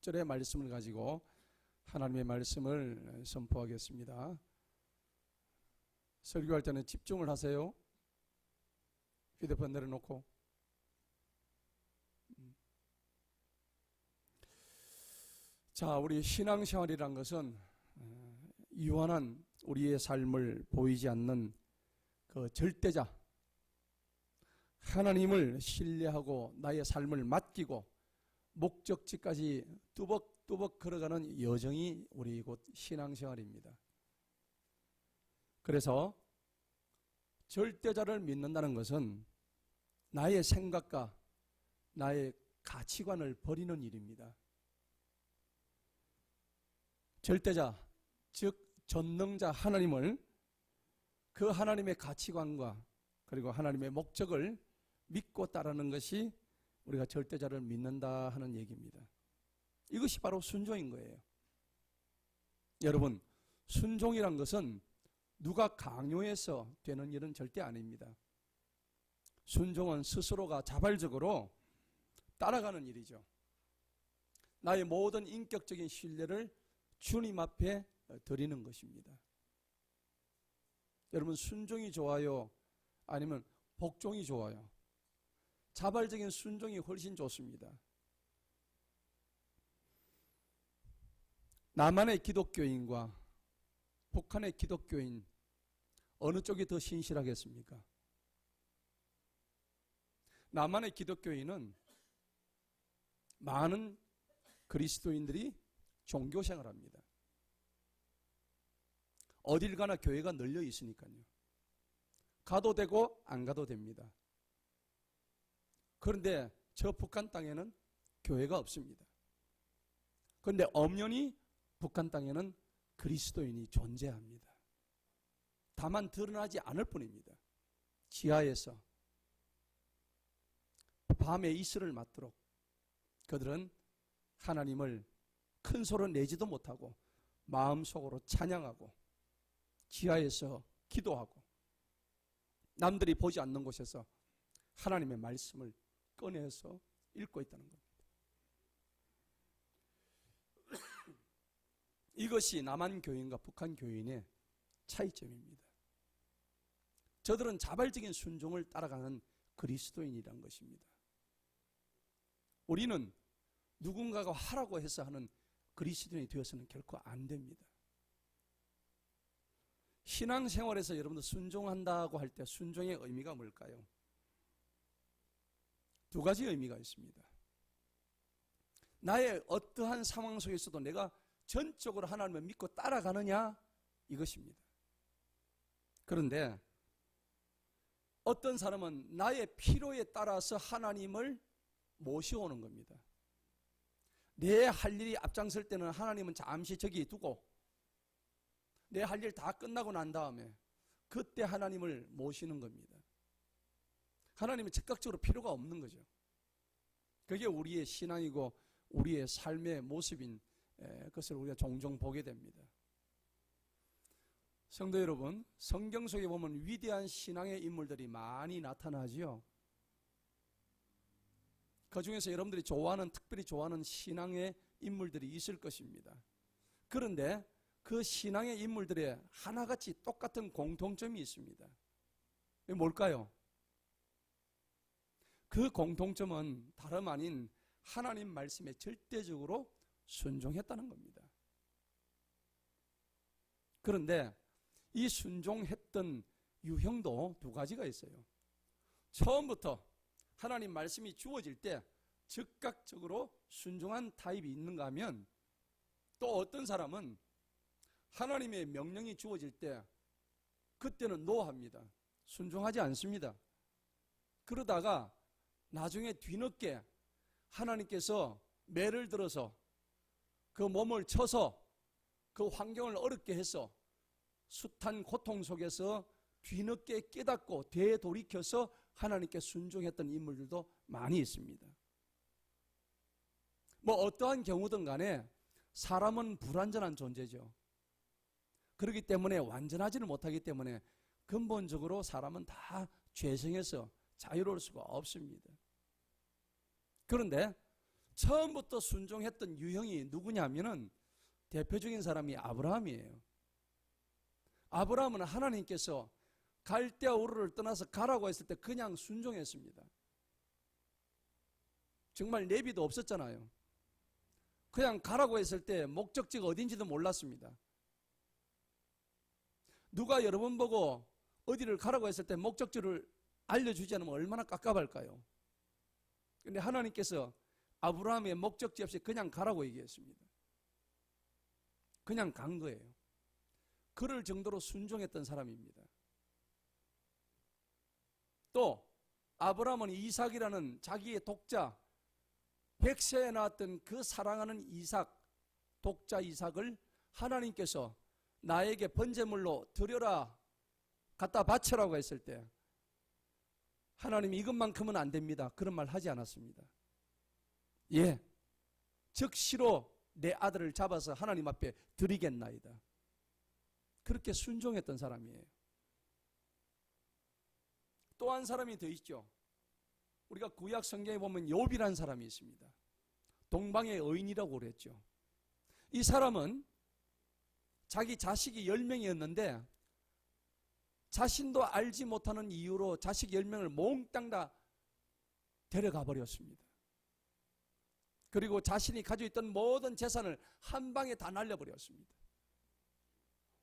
16절의 말씀을 가지고 하나님의 말씀을 선포하겠습니다. 설교할 때는 집중을 하세요. 휴대폰 내려놓고. 자, 우리 신앙생활이란 것은 유한한 우리의 삶을 보이지 않는 그 절대자, 하나님을 신뢰하고 나의 삶을 맡기고 목적지까지 뚜벅뚜벅 걸어가는 여정이 우리 곧 신앙생활입니다. 그래서 절대자를 믿는다는 것은 나의 생각과 나의 가치관을 버리는 일입니다. 절대자, 즉 전능자 하나님을, 그 하나님의 가치관과 그리고 하나님의 목적을 믿고 따르는 것이 우리가 절대자를 믿는다 하는 얘기입니다. 이것이 바로 순종인 거예요. 여러분, 순종이란 것은 누가 강요해서 되는 일은 절대 아닙니다. 순종은 스스로가 자발적으로 따라가는 일이죠. 나의 모든 인격적인 신뢰를 주님 앞에 드리는 것입니다. 여러분, 순종이 좋아요? 아니면 복종이 좋아요? 자발적인 순종이 훨씬 좋습니다. 남한의 기독교인과 북한의 기독교인, 어느 쪽이 더 신실하겠습니까? 남한의 기독교인은 많은 그리스도인들이 종교생활을 합니다. 어딜 가나 교회가 널려 있으니까요. 가도 되고 안 가도 됩니다. 그런데 저 북한 땅에는 교회가 없습니다. 그런데 엄연히 북한 땅에는 그리스도인이 존재합니다. 다만 드러나지 않을 뿐입니다. 지하에서 밤에 이슬을 맞도록 그들은 하나님을 큰 소리 내지도 못하고 마음속으로 찬양하고 지하에서 기도하고 남들이 보지 않는 곳에서 하나님의 말씀을 꺼내서 읽고 있다는 겁니다. 이것이 남한 교인과 북한 교인의 차이점입니다. 저들은 자발적인 순종을 따라가는 그리스도인이란 것입니다. 우리는 누군가가 하라고 해서 하는 그리스도인이 되어서는 결코 안 됩니다. 신앙생활에서 여러분들 순종한다고 할 때 순종의 의미가 뭘까요? 두 가지 의미가 있습니다. 나의 어떠한 상황 속에서도 내가 전적으로 하나님을 믿고 따라가느냐, 이것입니다. 그런데 어떤 사람은 나의 필요에 따라서 하나님을 모셔오는 겁니다. 내 할 일이 앞장설 때는 하나님은 잠시 저기 두고 내 할 일 다 끝나고 난 다음에 그때 하나님을 모시는 겁니다. 하나님은 즉각적으로 필요가 없는 거죠. 그게 우리의 신앙이고 우리의 삶의 모습인 것을 우리가 종종 보게 됩니다. 성도 여러분, 성경 속에 보면 위대한 신앙의 인물들이 많이 나타나지요. 그 중에서 여러분들이 특별히 좋아하는 신앙의 인물들이 있을 것입니다. 그런데 그 신앙의 인물들의 하나같이 똑같은 공통점이 있습니다. 이게 뭘까요? 그 공통점은 다름 아닌 하나님 말씀에 절대적으로 순종했다는 겁니다. 그런데 이 순종했던 유형도 두 가지가 있어요. 처음부터 하나님 말씀이 주어질 때 즉각적으로 순종한 타입이 있는가 하면, 또 어떤 사람은 하나님의 명령이 주어질 때 그때는 노합니다. 순종하지 않습니다. 그러다가 나중에 뒤늦게 하나님께서 매를 들어서 그 몸을 쳐서 그 환경을 어렵게 해서 숱한 고통 속에서 뒤늦게 깨닫고 되돌이켜서 하나님께 순종했던 인물들도 많이 있습니다. 뭐 어떠한 경우든 간에 사람은 불완전한 존재죠. 그렇기 때문에 완전하지는 못하기 때문에 근본적으로 사람은 다 죄성에서 자유로울 수가 없습니다. 그런데 처음부터 순종했던 유형이 누구냐면은 대표적인 사람이 아브라함이에요. 아브라함은 하나님께서 갈대아 우르를 떠나서 가라고 했을 때 그냥 순종했습니다. 정말 내비도 없었잖아요. 그냥 가라고 했을 때 목적지가 어딘지도 몰랐습니다. 누가 여러분 보고 어디를 가라고 했을 때 목적지를 알려주지 않으면 얼마나 깝깝할까요? 그런데 하나님께서 아브라함의 목적지 없이 그냥 가라고 얘기했습니다. 그냥 간 거예요. 그럴 정도로 순종했던 사람입니다. 또 아브라함은 이삭이라는 자기의 독자, 백세에 낳았던 그 사랑하는 이삭, 독자 이삭을 하나님께서 나에게 번제물로 드려라, 갖다 바쳐라고 했을 때 하나님이 이것만큼은 안 됩니다. 그런 말 하지 않았습니다. 예, 즉시로 내 아들을 잡아서 하나님 앞에 드리겠나이다. 그렇게 순종했던 사람이에요. 또 한 사람이 더 있죠. 우리가 구약 성경에 보면 욥이라는 사람이 있습니다. 동방의 의인이라고 그랬죠. 이 사람은 자기 자식이 10명이었는데 자신도 알지 못하는 이유로 자식 10명을 몽땅 다 데려가 버렸습니다. 그리고 자신이 가지고 있던 모든 재산을 한 방에 다 날려버렸습니다.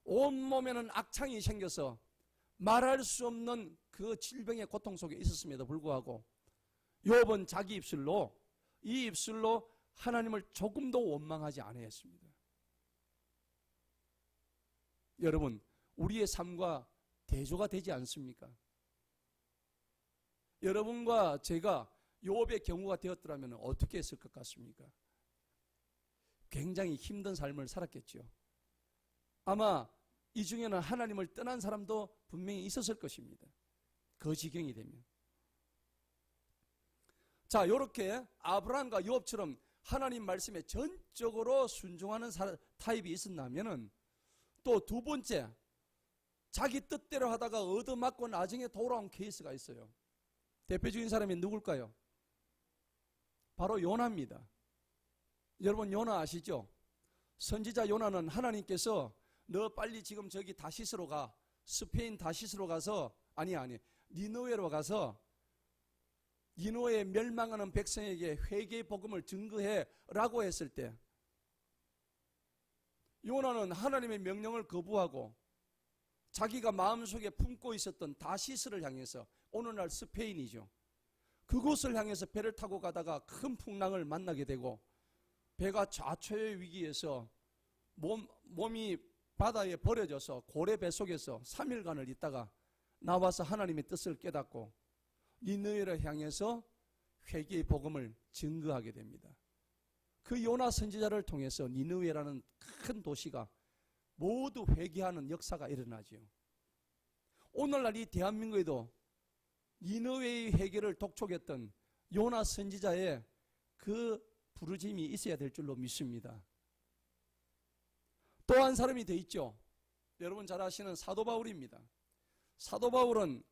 온몸에는 악창이 생겨서 말할 수 없는 그 질병의 고통 속에 있었음에도 불구하고 욥은 자기 입술로, 이 입술로 하나님을 조금도 원망하지 아니했습니다. 여러분, 우리의 삶과 대조가 되지 않습니까? 여러분과 제가 욥의 경우가 되었더라면 어떻게 했을 것 같습니까? 굉장히 힘든 삶을 살았겠죠. 아마 이 중에는 하나님을 떠난 사람도 분명히 있었을 것입니다. 그 지경이 되면. 자, 이렇게 아브라함과 욥처럼 하나님 말씀에 전적으로 순종하는 타입이 있었다면은 또 두 번째, 자기 뜻대로 하다가 얻어맞고 나중에 돌아온 케이스가 있어요. 대표적인 사람이 누굴까요? 바로 요나입니다. 여러분 요나 아시죠? 선지자 요나는 하나님께서 너 빨리 지금 저기 다시스로 가, 스페인 다시스로 가서 니느웨로 가서 니느웨에 멸망하는 백성에게 회개의 복음을 증거해 라고 했을 때 요나는 하나님의 명령을 거부하고 자기가 마음속에 품고 있었던 다시스를 향해서, 오늘날 스페인이죠, 그곳을 향해서 배를 타고 가다가 큰 풍랑을 만나게 되고 배가 좌초의 위기에서 몸이 바다에 버려져서 고래 뱃속에서 3일간을 있다가 나와서 하나님의 뜻을 깨닫고 니느웨를 향해서 회개의 복음을 증거하게 됩니다. 그 요나 선지자를 통해서 니느웨라는 큰 도시가 모두 회개하는 역사가 일어나죠. 오늘날 이 대한민국에도 니느웨의 회개를 독촉했던 요나 선지자의 그 부르짐이 있어야 될 줄로 믿습니다. 또 한 사람이 더 있죠. 여러분 잘 아시는 사도 바울입니다. 사도 바울은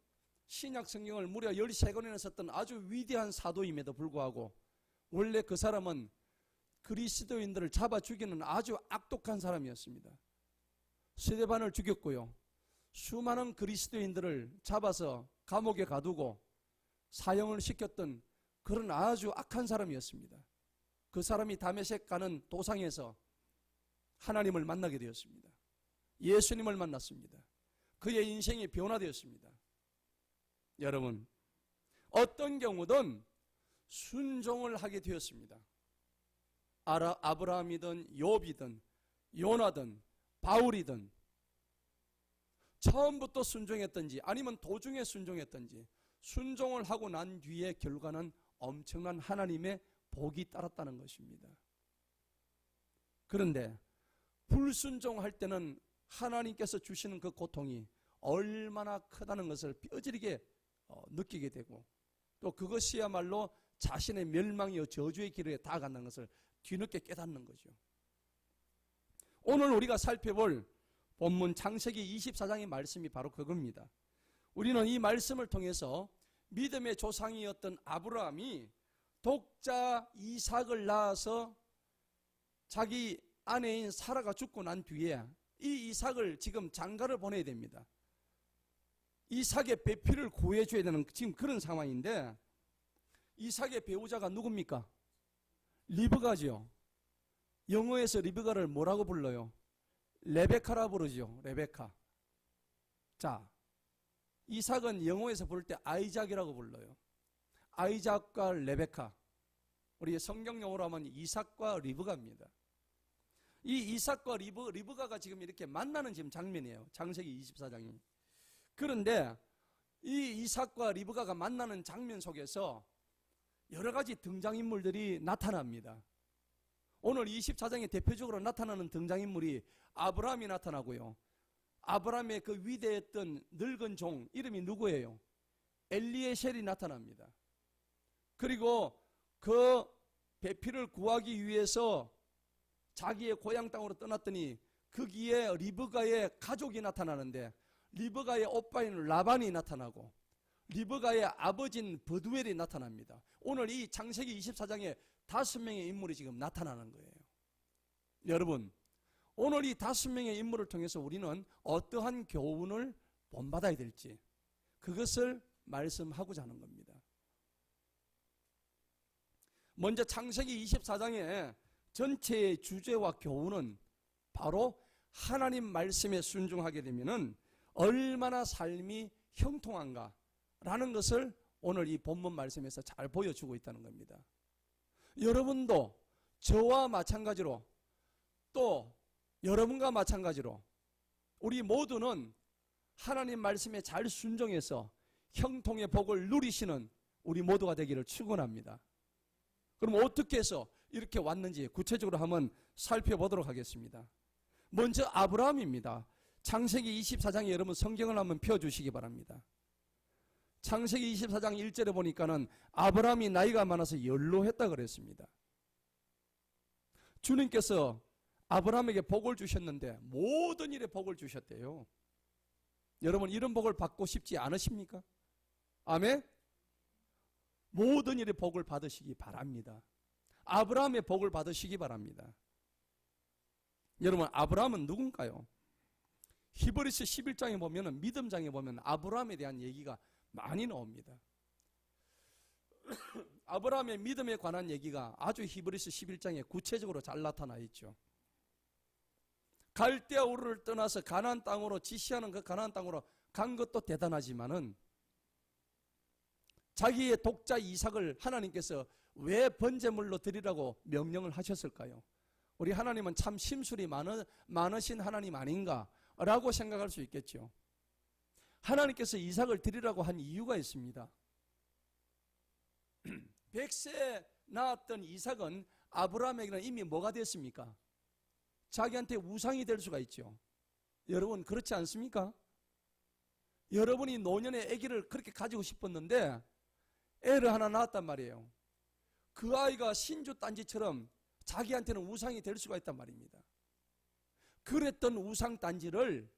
신약 성경을 무려 13권이나 썼던 아주 위대한 사도임에도 불구하고 원래 그 사람은 그리스도인들을 잡아 죽이는 아주 악독한 사람이었습니다. 스데반을 죽였고요, 수많은 그리스도인들을 잡아서 감옥에 가두고 사형을 시켰던 그런 아주 악한 사람이었습니다. 그 사람이 다메섹 가는 도상에서 하나님을 만나게 되었습니다. 예수님을 만났습니다. 그의 인생이 변화되었습니다. 여러분, 어떤 경우든 순종을 하게 되었습니다. 아브라함이든 욥이든 요나든 바울이든 처음부터 순종했든지 아니면 도중에 순종했든지 순종을 하고 난 뒤에 결과는 엄청난 하나님의 복이 따랐다는 것입니다. 그런데 불순종할 때는 하나님께서 주시는 그 고통이 얼마나 크다는 것을 뼈저리게 느끼게 되고 또 그것이야말로 자신의 멸망이요 저주의 길에 다가간다는 것을 뒤늦게 깨닫는 거죠. 오늘 우리가 살펴볼 본문 창세기 24장의 말씀이 바로 그겁니다. 우리는 이 말씀을 통해서 믿음의 조상이었던 아브라함이 독자 이삭을 낳아서 자기 아내인 사라가 죽고 난 뒤에 이 이삭을 지금 장가를 보내야 됩니다. 이삭의 배필을 구해줘야 되는 지금 그런 상황인데, 이삭의 배우자가 누굽니까? 리브가죠. 영어에서 리브가를 뭐라고 불러요? 레베카라 부르죠. 레베카. 자, 이삭은 영어에서 부를 때 아이작이라고 불러요. 아이작과 레베카. 우리 성경 용어로 하면 이삭과 리브가입니다. 이 이삭과 리브가가 지금 이렇게 만나는 지금 장면이에요. 창세기 24장이. 그런데 이 이삭과 리브가가 만나는 장면 속에서 여러 가지 등장인물들이 나타납니다. 오늘 24장에 대표적으로 나타나는 등장인물이 아브라함이 나타나고요. 아브라함의 그 위대했던 늙은 종 이름이 누구예요? 엘리에셀이 나타납니다. 그리고 그 배필을 구하기 위해서 자기의 고향 땅으로 떠났더니 거기에 리브가의 가족이 나타나는데, 리브가의 오빠인 라반이 나타나고 리브가의 아버지인 버두엘이 나타납니다. 오늘 이 창세기 24장에 5명의 인물이 지금 나타나는 거예요. 여러분, 오늘 이 5명의 인물을 통해서 우리는 어떠한 교훈을 본받아야 될지 그것을 말씀하고자 하는 겁니다. 먼저 창세기 24장의 전체의 주제와 교훈은 바로 하나님 말씀에 순종하게 되면은 얼마나 삶이 형통한가라는 것을 오늘 이 본문 말씀에서 잘 보여주고 있다는 겁니다. 여러분도 저와 마찬가지로, 또 여러분과 마찬가지로 우리 모두는 하나님 말씀에 잘 순종해서 형통의 복을 누리시는 우리 모두가 되기를 축원합니다. 그럼 어떻게 해서 이렇게 왔는지 구체적으로 한번 살펴보도록 하겠습니다. 먼저 아브라함입니다. 창세기 24장에 여러분 성경을 한번 펴주시기 바랍니다. 창세기 24장 1절에 보니까는 아브라함이 나이가 많아서 연로했다 그랬습니다. 주님께서 아브라함에게 복을 주셨는데 모든 일에 복을 주셨대요. 여러분 이런 복을 받고 싶지 않으십니까? 아멘? 모든 일에 복을 받으시기 바랍니다. 아브라함의 복을 받으시기 바랍니다. 여러분 아브라함은 누군가요? 히브리서 11장에 보면, 믿음장에 보면 아브라함에 대한 얘기가 많이 나옵니다. 아브라함의 믿음에 관한 얘기가 아주 히브리서 11장에 구체적으로 잘 나타나 있죠. 갈대아 우르를 떠나서 가나안 땅으로, 지시하는 그 가나안 땅으로 간 것도 대단하지만은 자기의 독자 이삭을 하나님께서 왜 번제물로 드리라고 명령을 하셨을까요? 우리 하나님은 참 심술이 많으신 하나님 아닌가라고 생각할 수 있겠죠. 하나님께서 이삭을 드리라고 한 이유가 있습니다. 100세 낳았던 이삭은 아브라함에게는 이미 뭐가 됐습니까? 자기한테 우상이 될 수가 있죠. 여러분 그렇지 않습니까? 여러분이 노년에 아기를 그렇게 가지고 싶었는데 애를 하나 낳았단 말이에요. 그 아이가 신주 딴지처럼 자기한테는 우상이 될 수가 있단 말입니다. 그랬던 우상 딴지를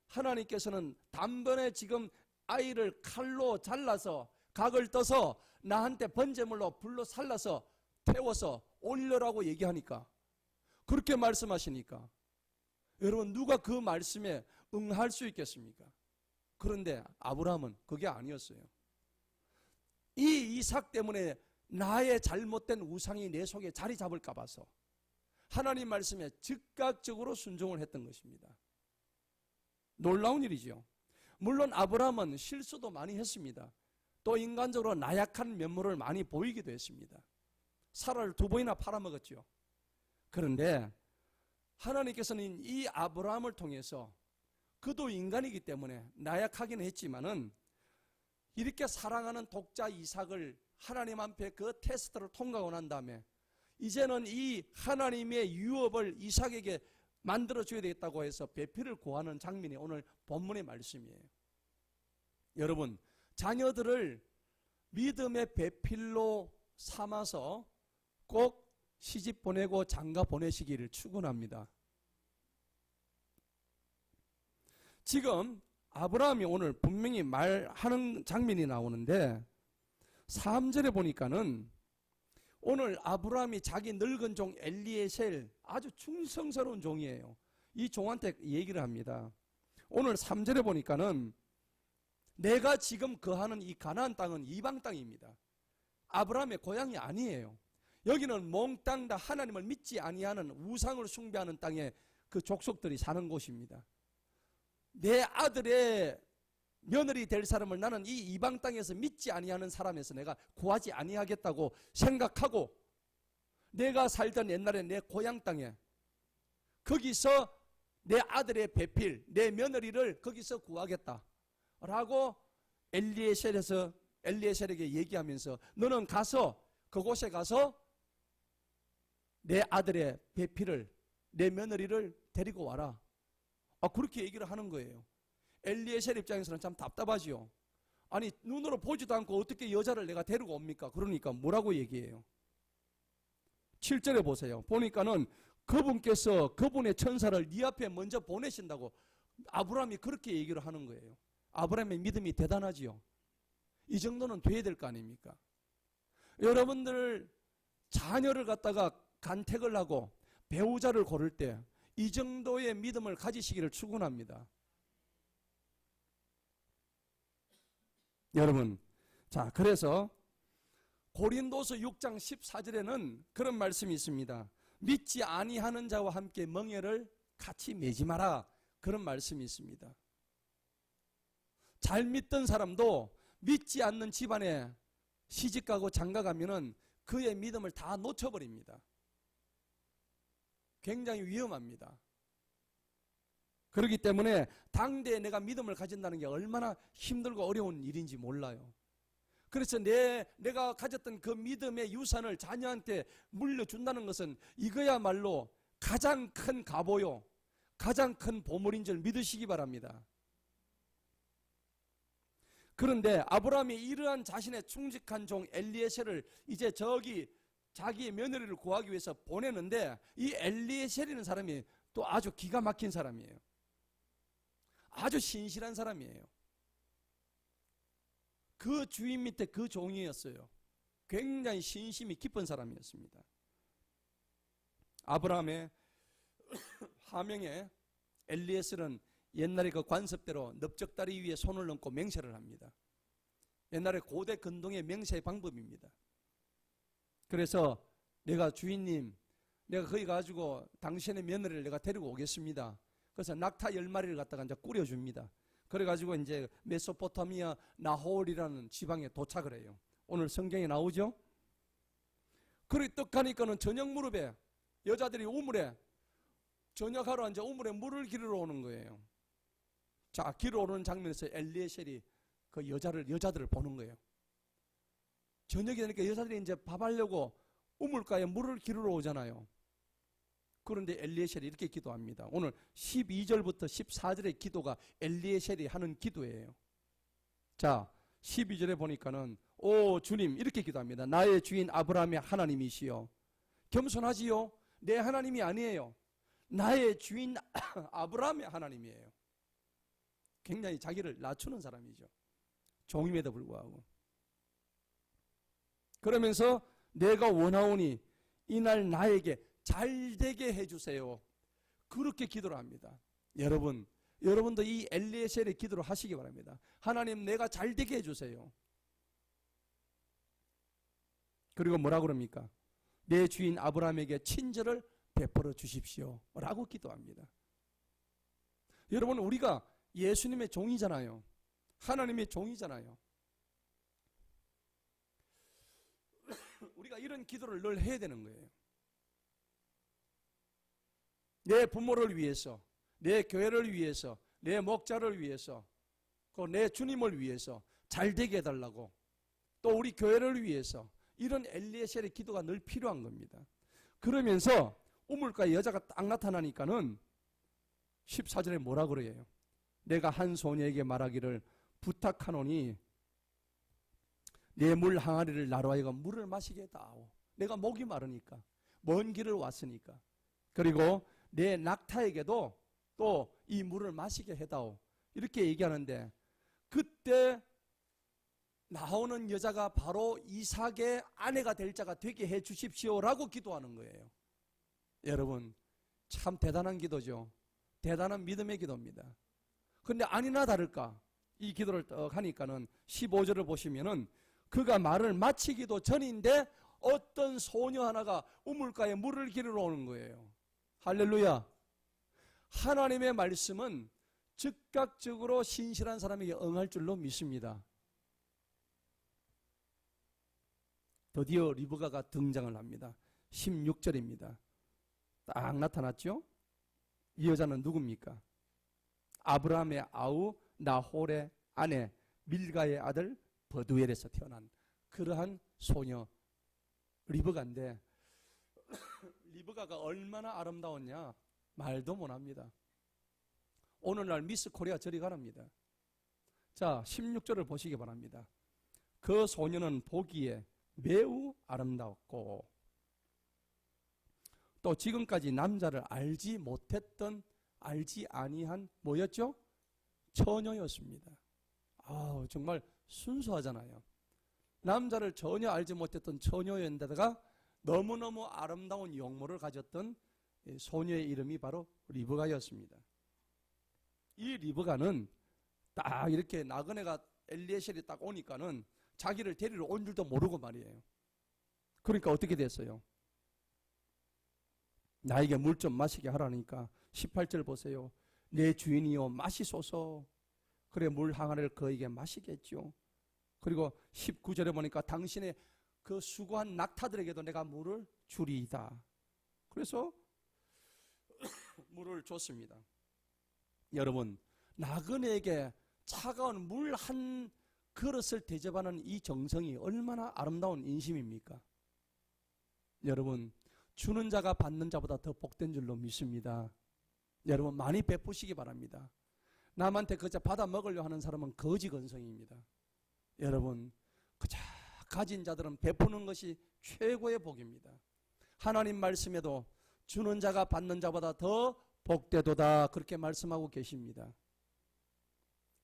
하나님께서는 단번에 지금 아이를 칼로 잘라서 각을 떠서 나한테 번제물로 불로 살라서 태워서 올려라고 얘기하니까, 그렇게 말씀하시니까 여러분 누가 그 말씀에 응할 수 있겠습니까? 그런데 아브라함은 그게 아니었어요. 이 이삭 때문에 나의 잘못된 우상이 내 속에 자리 잡을까 봐서 하나님 말씀에 즉각적으로 순종을 했던 것입니다. 놀라운 일이죠. 물론 아브라함은 실수도 많이 했습니다. 또 인간적으로 나약한 면모를 많이 보이기도 했습니다. 사라를 2번이나 팔아먹었죠. 그런데 하나님께서는 이 아브라함을 통해서, 그도 인간이기 때문에 나약하긴 했지만은 이렇게 사랑하는 독자 이삭을 하나님 앞에 그 테스트를 통과하고 난 다음에 이제는 이 하나님의 유업을 이삭에게 만들어줘야 되겠다고 해서 배필을 구하는 장면이 오늘 본문의 말씀이에요. 여러분 자녀들을 믿음의 배필로 삼아서 꼭 시집 보내고 장가 보내시기를 축원합니다. 지금 아브라함이 오늘 분명히 말하는 장면이 나오는데 3절에 보니까는 오늘 아브라함이 자기 늙은 종 엘리에셀, 아주 충성스러운 종이에요. 이 종한테 얘기를 합니다. 오늘 3절에 보니까는 내가 지금 거하는 이 가나안 땅은 이방 땅입니다. 아브라함의 고향이 아니에요. 여기는 몽땅 다 하나님을 믿지 아니하는 우상을 숭배하는 땅에 그 족속들이 사는 곳입니다. 내 아들의 며느리 될 사람을 나는 이 이방 땅에서 믿지 아니하는 사람에서 내가 구하지 아니하겠다고 생각하고 내가 살던 옛날에 내 고향 땅에 거기서 내 아들의 배필, 내 며느리를 거기서 구하겠다 라고 엘리에셀에게 얘기하면서 너는 가서 그곳에 가서 내 아들의 배필을, 내 며느리를 데리고 와라. 그렇게 얘기를 하는 거예요. 엘리에셀 입장에서는 참 답답하지요. 아니 눈으로 보지도 않고 어떻게 여자를 내가 데리고 옵니까? 그러니까 뭐라고 얘기해요? 7절에 보세요. 보니까는 그분께서 그분의 천사를 네 앞에 먼저 보내신다고 아브라함이 그렇게 얘기를 하는 거예요. 아브라함의 믿음이 대단하지요. 이 정도는 돼야 될 거 아닙니까? 여러분들 자녀를 갖다가 간택을 하고 배우자를 고를 때 이 정도의 믿음을 가지시기를 축원합니다. 여러분, 자, 그래서 고린도서 6장 14절에는 그런 말씀이 있습니다. 믿지 아니하는 자와 함께 멍에를 같이 매지 마라. 그런 말씀이 있습니다. 잘 믿던 사람도 믿지 않는 집안에 시집가고 장가가면은 그의 믿음을 다 놓쳐버립니다. 굉장히 위험합니다. 그렇기 때문에 당대에 내가 믿음을 가진다는 게 얼마나 힘들고 어려운 일인지 몰라요. 그래서 내가 가졌던 그 믿음의 유산을 자녀한테 물려준다는 것은 이거야말로 가장 큰 가보요, 가장 큰 보물인 줄 믿으시기 바랍니다. 그런데 아브라함이 이러한 자신의 충직한 종 엘리에셀을 이제 저기 자기의 며느리를 구하기 위해서 보내는데 이 엘리에셀이라는 사람이 또 아주 기가 막힌 사람이에요. 아주 신실한 사람이에요. 그 주인 밑에 그 종이었어요. 굉장히 신심이 깊은 사람이었습니다. 아브라함의 하명에 엘리에셀은 옛날에 그 관습대로 넓적다리 위에 손을 얹고 맹세를 합니다. 옛날에 고대 근동의 맹세의 방법입니다. 그래서 내가 주인님, 내가 거기 가지고 당신의 며느리를 내가 데리고 오겠습니다. 그래서 낙타 10마리를 갖다가 이제 꾸려줍니다. 그래가지고 이제 메소포타미아 나홀이라는 지방에 도착을 해요. 오늘 성경에 나오죠? 그렇게 떡 가니까는 저녁 무렵에 여자들이 우물에 저녁하러 앉아 우물에 물을 기르러 오는 거예요. 자, 기르러 오는 장면에서 엘리에셀이 그 여자들을 보는 거예요. 저녁이 되니까 여자들이 이제 밥하려고 우물가에 물을 기르러 오잖아요. 그런데 엘리에셀이 이렇게 기도합니다. 오늘 12절부터 14절의 기도가 엘리에셀이 하는 기도예요. 자, 12절에 보니까는 오 주님 이렇게 기도합니다. 나의 주인 아브라함의 하나님이시여. 겸손하지요? 내 하나님이 아니에요. 나의 주인 아브라함의 하나님이에요. 굉장히 자기를 낮추는 사람이죠. 종임에도 불구하고. 그러면서 내가 원하오니 이날 나에게 잘되게 해주세요. 그렇게 기도를 합니다. 여러분도 이 엘리에셀의 기도를 하시기 바랍니다. 하나님 내가 잘되게 해주세요. 그리고 뭐라 그럽니까? 내 주인 아브라함에게 친절을 베풀어 주십시오 라고 기도합니다. 여러분 우리가 예수님의 종이잖아요. 하나님의 종이잖아요. 우리가 이런 기도를 늘 해야 되는 거예요. 내 부모를 위해서, 내 교회를 위해서, 내 목자를 위해서, 내 주님을 위해서 잘되게 해달라고, 또 우리 교회를 위해서 이런 엘리에셀의 기도가 늘 필요한 겁니다. 그러면서 우물가에 여자가 딱 나타나니까는 14절에 뭐라 그래요? 내가 한 소녀에게 말하기를 부탁하노니 내 물 항아리를 나로 하여금 물을 마시게 해다오. 내가 목이 마르니까, 먼 길을 왔으니까. 그리고 내 낙타에게도 또 이 물을 마시게 해다오. 이렇게 얘기하는데 그때 나오는 여자가 바로 이삭의 아내가 될 자가 되게 해 주십시오라고 기도하는 거예요. 여러분, 참 대단한 기도죠. 대단한 믿음의 기도입니다. 그런데 아니나 다를까 이 기도를 딱 하니까는 15절을 보시면은 그가 말을 마치기도 전인데 어떤 소녀 하나가 우물가에 물을 기르러 오는 거예요. 할렐루야. 하나님의 말씀은 즉각적으로 신실한 사람에게 응할 줄로 믿습니다. 드디어 리브가가 등장을 합니다. 16절입니다. 딱 나타났죠? 이 여자는 누굽니까? 아브라함의 아우 나홀의 아내 밀가의 아들 버두엘에서 태어난 그러한 소녀 리브가인데 리브가가 얼마나 아름다웠냐 말도 못합니다. 오늘날 미스 코리아 저리 가랍니다. 자, 16절을 보시기 바랍니다. 그 소녀는 보기에 매우 아름다웠고 또 지금까지 남자를 알지 못했던 알지 아니한 뭐였죠? 처녀였습니다. 정말 순수하잖아요. 남자를 전혀 알지 못했던 처녀였는데다가 너무너무 아름다운 용모를 가졌던 소녀의 이름이 바로 리브가였습니다. 이 리브가는 딱 이렇게 나그네가 엘리에셀이 딱 오니까는 자기를 데리러 온 줄도 모르고 말이에요. 그러니까 어떻게 됐어요? 나에게 물 좀 마시게 하라니까 18절 보세요. 내 주인이여 마시소서. 그래 물 항아리를 그에게 마시겠죠. 그리고 19절에 보니까 당신의 그 수고한 낙타들에게도 내가 물을 주리이다. 그래서 물을 줬습니다. 여러분, 나그네에게 차가운 물 한 그릇을 대접하는 이 정성이 얼마나 아름다운 인심입니까? 여러분, 주는 자가 받는 자보다 더 복된 줄로 믿습니다. 여러분, 많이 베푸시기 바랍니다. 남한테 그저 받아 먹으려 하는 사람은 거지 건성입니다. 여러분, 그저 가진 자들은 베푸는 것이 최고의 복입니다. 하나님 말씀에도 주는 자가 받는 자보다 더 복되도다 그렇게 말씀하고 계십니다.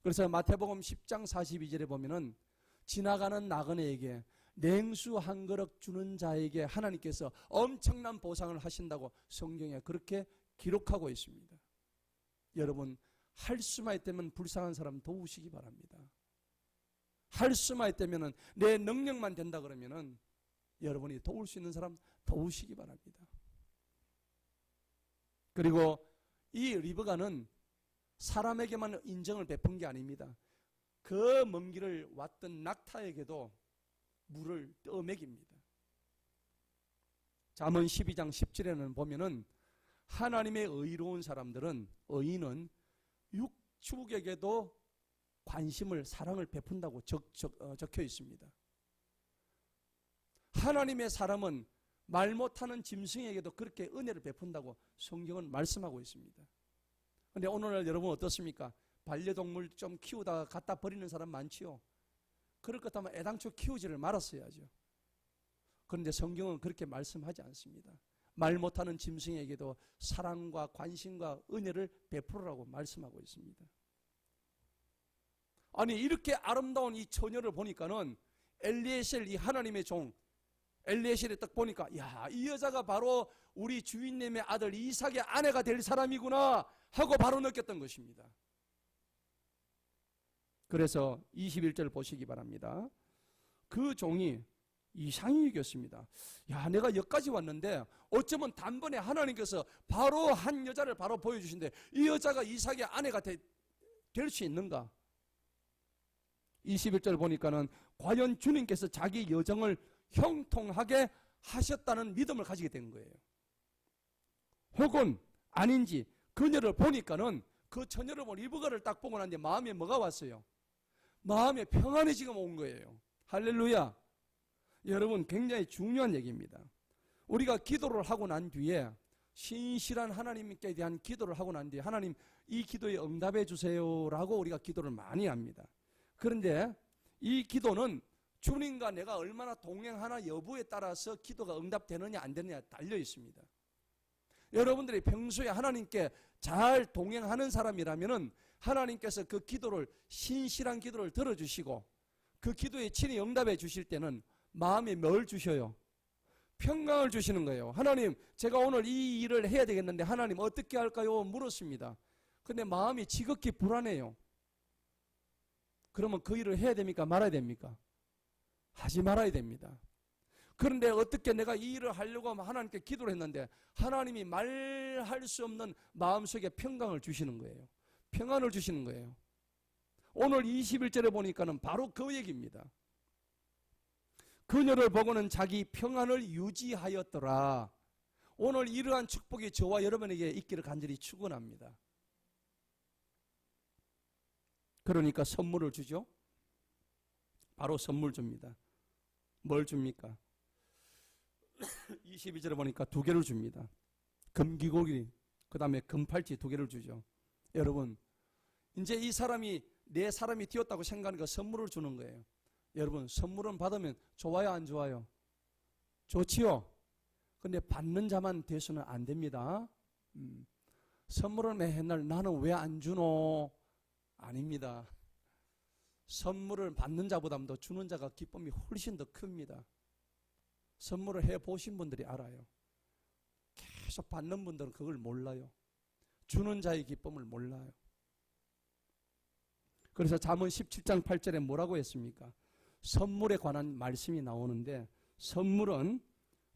그래서 마태복음 10장 42절에 보면은 지나가는 나그네에게 냉수 한 그릇 주는 자에게 하나님께서 엄청난 보상을 하신다고 성경에 그렇게 기록하고 있습니다. 여러분, 할 수만 있다면 불쌍한 사람 도우시기 바랍니다. 할 수만 있다면 내 능력만 된다 그러면은 여러분이 도울 수 있는 사람 도우시기 바랍니다. 그리고 이 리브가는 사람에게만 인정을 베푼 게 아닙니다. 그 먼 길을 왔던 낙타에게도 물을 떠먹입니다. 잠언 12장 10절에는 보면은 하나님의 의로운 사람들은 의인은 육축에게도 관심을 사랑을 베푼다고 적혀 있습니다. 하나님의 사람은 말 못하는 짐승에게도 그렇게 은혜를 베푼다고 성경은 말씀하고 있습니다. 그런데 오늘날 여러분 어떻습니까? 반려동물 좀 키우다가 갖다 버리는 사람 많지요. 그럴 것 같으면 애당초 키우지를 말았어야죠. 그런데 성경은 그렇게 말씀하지 않습니다. 말 못하는 짐승에게도 사랑과 관심과 은혜를 베풀으라고 말씀하고 있습니다. 아니 이렇게 아름다운 이 처녀를 보니까는 엘리에셀 이 하나님의 종 엘리에셀이 딱 보니까 야, 이 여자가 바로 우리 주인님의 아들 이삭의 아내가 될 사람이구나 하고 바로 느꼈던 것입니다. 그래서 21절 보시기 바랍니다. 그 종이 이상히 여겼습니다. 야, 내가 여기까지 왔는데 어쩌면 단번에 하나님께서 바로 한 여자를 바로 보여주신데 이 여자가 이삭의 아내가 될 수 있는가? 21절 보니까는 과연 주님께서 자기 여정을 형통하게 하셨다는 믿음을 가지게 된 거예요. 혹은 아닌지 그녀를 보니까는 그 처녀를 본 리브가를 딱 보고 난데 마음에 뭐가 왔어요? 마음에 평안이 지금 온 거예요. 할렐루야. 여러분 굉장히 중요한 얘기입니다. 우리가 기도를 하고 난 뒤에 신실한 하나님께 대한 기도를 하고 난 뒤에 하나님 이 기도에 응답해 주세요라고 우리가 기도를 많이 합니다. 그런데 이 기도는 주님과 내가 얼마나 동행하나 여부에 따라서 기도가 응답되느냐 안 되느냐에 달려 있습니다. 여러분들이 평소에 하나님께 잘 동행하는 사람이라면은 하나님께서 그 기도를 신실한 기도를 들어주시고 그 기도에 친히 응답해 주실 때는 마음에 뭘 주셔요? 평강을 주시는 거예요. 하나님, 제가 오늘 이 일을 해야 되겠는데 하나님 어떻게 할까요? 물었습니다. 근데 마음이 지극히 불안해요. 그러면 그 일을 해야 됩니까? 말아야 됩니까? 하지 말아야 됩니다. 그런데 어떻게 내가 이 일을 하려고 하면 하나님께 기도를 했는데 하나님이 말할 수 없는 마음속에 평강을 주시는 거예요. 평안을 주시는 거예요. 오늘 21절에 보니까는 바로 그 얘기입니다. 그녀를 보고는 자기 평안을 유지하였더라. 오늘 이러한 축복이 저와 여러분에게 있기를 간절히 축원합니다. 그러니까 선물을 주죠. 바로 선물 줍니다. 뭘 줍니까? 22절에 보니까 2개를 줍니다. 금귀고기, 그 다음에 금팔찌 2개를 주죠. 여러분, 이제 이 사람이 내 사람이 되었다고 생각하니까 선물을 주는 거예요. 여러분, 선물은 받으면 좋아요, 안 좋아요? 좋지요? 근데 받는 자만 돼서는 안 됩니다. 선물은 맨날 나는 왜 안 주노? 아닙니다. 선물을 받는 자보다도 주는 자가 기쁨이 훨씬 더 큽니다. 선물을 해보신 분들이 알아요. 계속 받는 분들은 그걸 몰라요. 주는 자의 기쁨을 몰라요. 그래서 잠언 17장 8절에 뭐라고 했습니까? 선물에 관한 말씀이 나오는데 선물은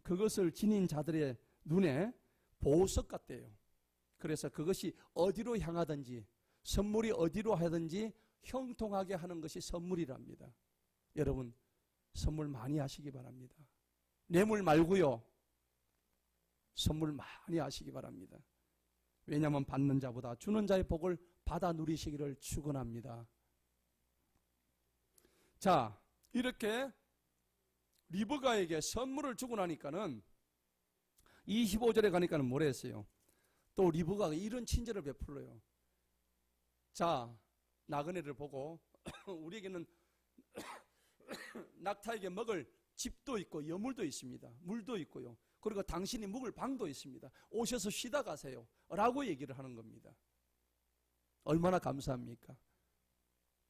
그것을 지닌 자들의 눈에 보석 같대요. 그래서 그것이 어디로 향하든지 선물이 어디로 하든지 형통하게 하는 것이 선물이랍니다. 여러분, 선물 많이 하시기 바랍니다. 뇌물 말고요. 선물 많이 하시기 바랍니다. 왜냐하면 받는 자보다 주는 자의 복을 받아 누리시기를 축원합니다. 자, 이렇게 리브가에게 선물을 주고 나니까는 25절에 가니까는 뭐라 했어요? 또 리브가가 이런 친절을 베풀어요. 자, 나그네를 보고 우리에게는 낙타에게 먹을 집도 있고 여물도 있습니다. 물도 있고요. 그리고 당신이 묵을 방도 있습니다. 오셔서 쉬다 가세요. 라고 얘기를 하는 겁니다. 얼마나 감사합니까?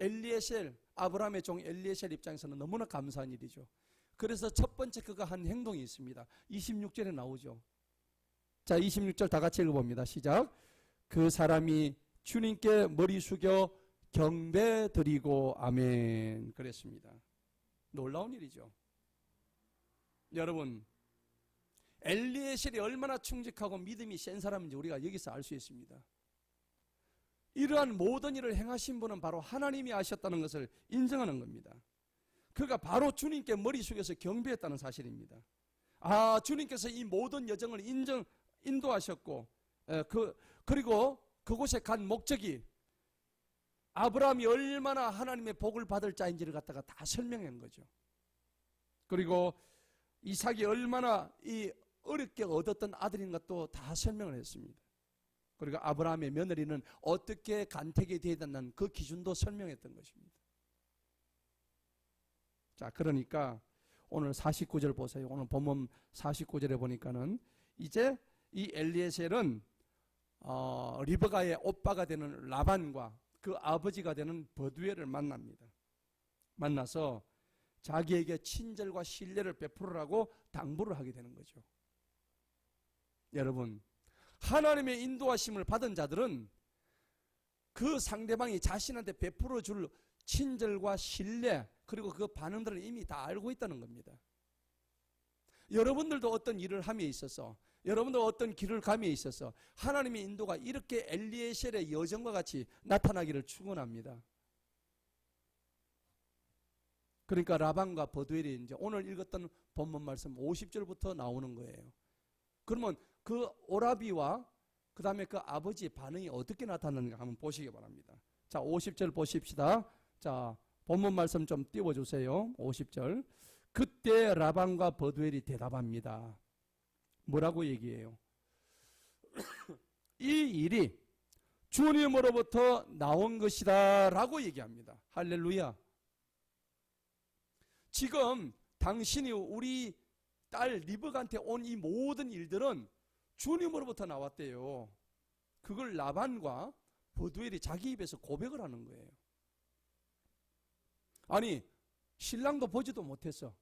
엘리에셀, 아브라함의 종 엘리에셀 입장에서는 너무나 감사한 일이죠. 그래서 첫 번째 그가 한 행동이 있습니다. 26절에 나오죠. 자, 26절 다 같이 읽어봅니다. 시작. 그 사람이 주님께 머리 숙여 경배 드리고 아멘 그랬습니다. 놀라운 일이죠. 여러분, 엘리에셀이 얼마나 충직하고 믿음이 센 사람인지 우리가 여기서 알 수 있습니다. 이러한 모든 일을 행하신 분은 바로 하나님이 하셨다는 것을 인정하는 겁니다. 그가 바로 주님께 머리 숙여서 경배했다는 사실입니다. 아, 주님께서 이 모든 여정을 인도하셨고 그리고 그곳에 간 목적이 아브라함이 얼마나 하나님의 복을 받을 자인지를 갖다가 다 설명한 거죠. 그리고 이삭이 얼마나 이 어렵게 얻었던 아들인 것도 다 설명을 했습니다. 그리고 아브라함의 며느리는 어떻게 간택이 되어야 된다는 그 기준도 설명했던 것입니다. 자, 그러니까 오늘 49절 보세요. 오늘 본문 49절에 보니까는 이제 이 엘리에셀은 리브가의 오빠가 되는 라반과 그 아버지가 되는 버두엘을 만납니다. 만나서 자기에게 친절과 신뢰를 베풀으라고 당부를 하게 되는 거죠. 여러분, 하나님의 인도하심을 받은 자들은 그 상대방이 자신한테 베풀어 줄 친절과 신뢰 그리고 그 반응들을 이미 다 알고 있다는 겁니다. 여러분들도 어떤 일을 함에 있어서 여러분도 어떤 길을 감에 있어서 하나님의 인도가 이렇게 엘리에셀의 여정과 같이 나타나기를 축원합니다. 그러니까 라반과 버두엘이 이제 오늘 읽었던 본문 말씀 50절부터 나오는 거예요. 그러면 그 오라비와 그 다음에 그 아버지의 반응이 어떻게 나타나는가 한번 보시기 바랍니다. 자, 50절 보십시다. 자, 본문 말씀 좀 띄워주세요. 50절. 그때 라반과 버두엘이 대답합니다. 뭐라고 얘기해요? 이 일이 주님으로부터 나온 것이다 라고 얘기합니다. 할렐루야. 지금 당신이 우리 딸 리브가한테 온 이 모든 일들은 주님으로부터 나왔대요. 그걸 라반과 버두엘이 자기 입에서 고백을 하는 거예요. 아니, 신랑도 보지도 못했어.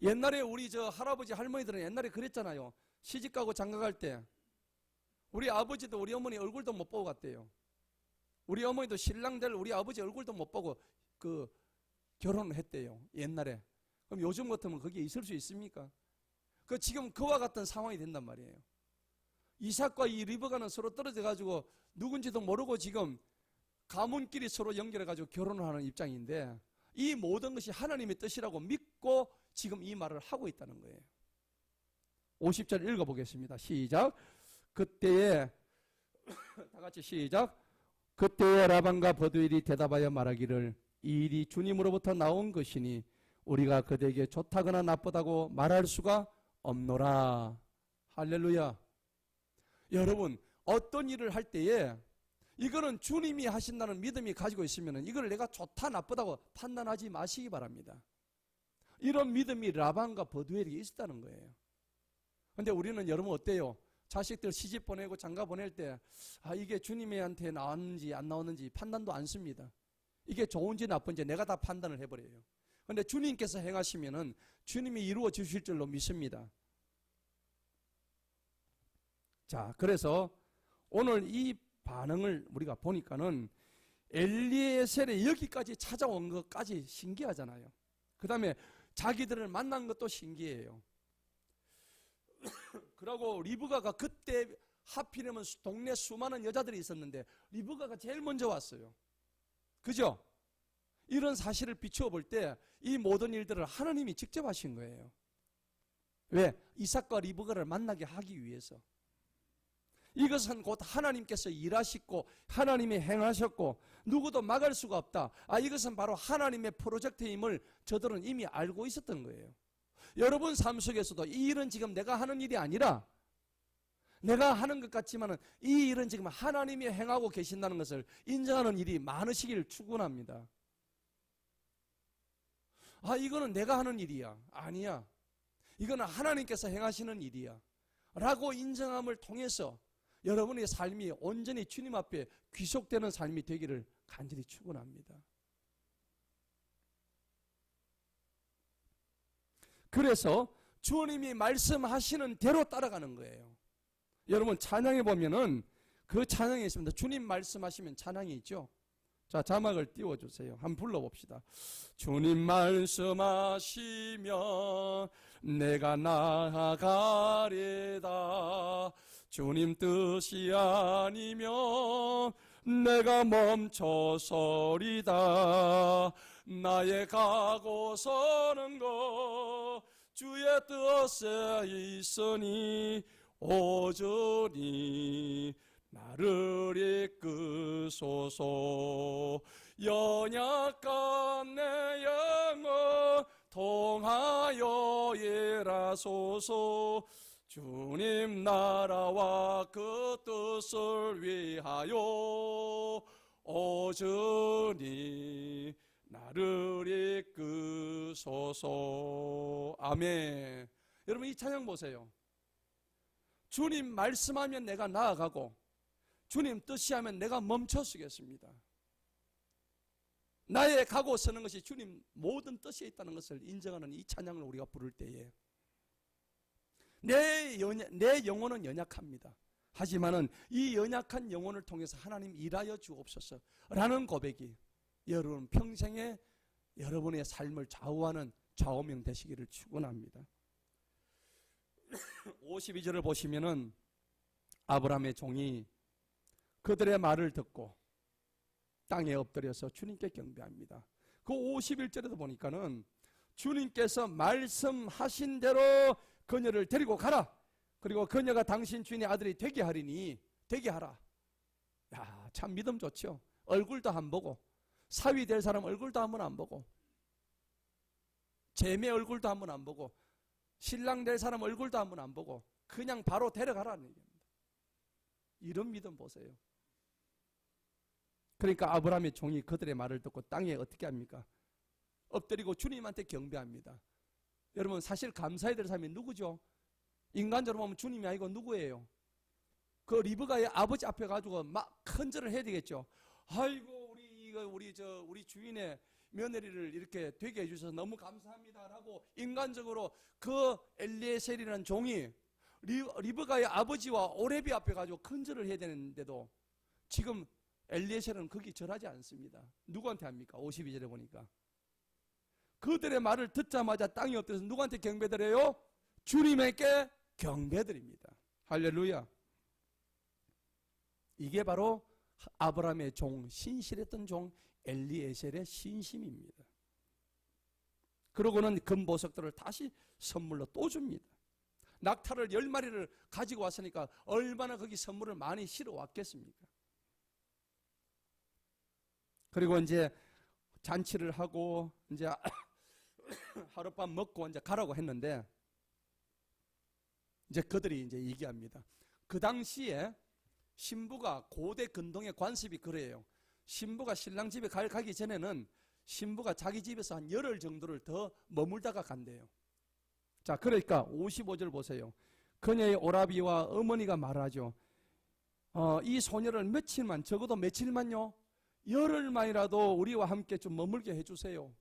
옛날에 우리 저 할아버지 할머니들은 옛날에 그랬잖아요. 시집가고 장가갈 때 우리 아버지도 우리 어머니 얼굴도 못 보고 갔대요. 우리 어머니도 신랑 될 우리 아버지 얼굴도 못 보고 그 결혼을 했대요. 옛날에. 그럼 요즘 같으면 거기에 있을 수 있습니까? 그 지금 그와 같은 상황이 된단 말이에요. 이삭과 이 리브가는 서로 떨어져 가지고 누군지도 모르고 지금 가문끼리 서로 연결해 가지고 결혼을 하는 입장인데, 이 모든 것이 하나님의 뜻이라고 믿고 지금 이 말을 하고 있다는 거예요. 50절 읽어보겠습니다. 시작. 그때에 다 같이 시작. 그때에 라반과 버두엘이 대답하여 말하기를 이 일이 주님으로부터 나온 것이니 우리가 그대에게 좋다거나 나쁘다고 말할 수가 없노라. 할렐루야. 여러분, 어떤 일을 할 때에 이거는 주님이 하신다는 믿음이 가지고 있으면 이걸 내가 좋다 나쁘다고 판단하지 마시기 바랍니다. 이런 믿음이 라반과 버두엘에게 있었다는 거예요. 근데 우리는 여러분 어때요? 자식들 시집 보내고 장가 보낼 때 이게 주님한테 나왔는지 안 나왔는지 판단도 안 씁니다. 이게 좋은지 나쁜지 내가 다 판단을 해버려요. 근데 주님께서 행하시면은 주님이 이루어 주실 줄로 믿습니다. 자, 그래서 오늘 이 반응을 우리가 보니까는 엘리에셀이 여기까지 찾아온 것까지 신기하잖아요. 그 다음에 자기들을 만난 것도 신기해요. 그러고 리브가가 그때 하필이면 동네 수많은 여자들이 있었는데 리브가가 제일 먼저 왔어요. 그죠? 이런 사실을 비추어 볼 때 이 모든 일들을 하나님이 직접 하신 거예요. 왜? 이삭과 리브가를 만나게 하기 위해서. 이것은 곧 하나님께서 일하시고 하나님이 행하셨고 누구도 막을 수가 없다. 이것은 바로 하나님의 프로젝트임을 저들은 이미 알고 있었던 거예요. 여러분 삶 속에서도 이 일은 지금 내가 하는 일이 아니라 내가 하는 것 같지만 이 일은 지금 하나님이 행하고 계신다는 것을 인정하는 일이 많으시길 축원합니다. 이거는 내가 하는 일이야. 아니야. 이거는 하나님께서 행하시는 일이야. 라고 인정함을 통해서 여러분의 삶이 온전히 주님 앞에 귀속되는 삶이 되기를 간절히 축원합니다. 그래서 주님이 말씀하시는 대로 따라가는 거예요. 여러분 찬양에 보면은 그 찬양이 있습니다. 주님 말씀하시면 찬양이 있죠. 자, 자막을 띄워주세요. 한번 불러봅시다. 주님 말씀하시면 내가 나아가리다. 주님 뜻이 아니면 내가 멈춰서리다. 나의 가고 서는 것 주의 뜻에 있으니 오저니 나를 이끄소서. 연약한 내 영혼 통하여 일하소서. 주님 나라와 그 뜻을 위하여 오저니 나를 이끄소서. 아멘. 여러분 이 찬양 보세요. 주님 말씀하면 내가 나아가고 주님 뜻이 하면 내가 멈춰 서겠습니다. 나의 가고 서는 것이 주님 모든 뜻에 있다는 것을 인정하는 이 찬양을 우리가 부를 때에 내 영혼은 연약합니다. 하지만은 이 연약한 영혼을 통해서 하나님 일하여 주옵소서라는 고백이 여러분 평생에 여러분의 삶을 좌우하는 좌우명 되시기를 축원합니다. 52절을 보시면은 아브라함의 종이 그들의 말을 듣고 땅에 엎드려서 주님께 경배합니다. 그 51절에도 보니까는 주님께서 말씀하신 대로 그녀를 데리고 가라. 그리고 그녀가 당신 주인의 아들이 되게 하리니 되게 하라. 야, 참 믿음 좋죠. 얼굴도 안 보고 사위 될 사람 얼굴도 한번 안 보고 제매 얼굴도 한번 안 보고 신랑 될 사람 얼굴도 한번 안 보고 그냥 바로 데려가라는 얘기입니다. 이런 믿음 보세요. 그러니까 아브라함의 종이 그들의 말을 듣고 땅에 어떻게 합니까? 엎드리고 주님한테 경배합니다. 여러분 사실 감사해야 될 사람이 누구죠? 인간적으로 보면 주님이 아니고 누구예요? 그 리브가의 아버지 앞에 가지고 막 큰절을 해야 되겠죠. 아이고 우리 주인의 며느리를 이렇게 되게 해주셔서 너무 감사합니다라고 인간적으로 그 엘리에셀이라는 종이 리브가의 아버지와 오레비 앞에 가지고 큰절을 해야 되는데도 지금 엘리에셀은 거기 절하지 않습니다. 누구한테 합니까? 52절에 보니까 그들의 말을 듣자마자 땅이 엎드려서 누구한테 경배드려요? 주님에게 경배드립니다. 할렐루야. 이게 바로 아브라함의 종, 신실했던 종 엘리에셀의 신심입니다. 그러고는 금보석들을 다시 선물로 또 줍니다. 낙타를 10마리를 가지고 왔으니까 얼마나 거기 선물을 많이 실어 왔겠습니까? 그리고 이제 잔치를 하고 이제 하룻밤 먹고 이제 가라고 했는데 이제 그들이 이제 얘기합니다. 그 당시에 신부가 고대 근동의 관습이 그래요. 신부가 신랑 집에 가기 전에는 신부가 자기 집에서 한 열흘 정도를 더 머물다가 간대요. 자, 그러니까 55절 보세요. 그녀의 오라비와 어머니가 말하죠. 이 소녀를 며칠만, 적어도 며칠만요, 열흘만이라도 우리와 함께 좀 머물게 해주세요.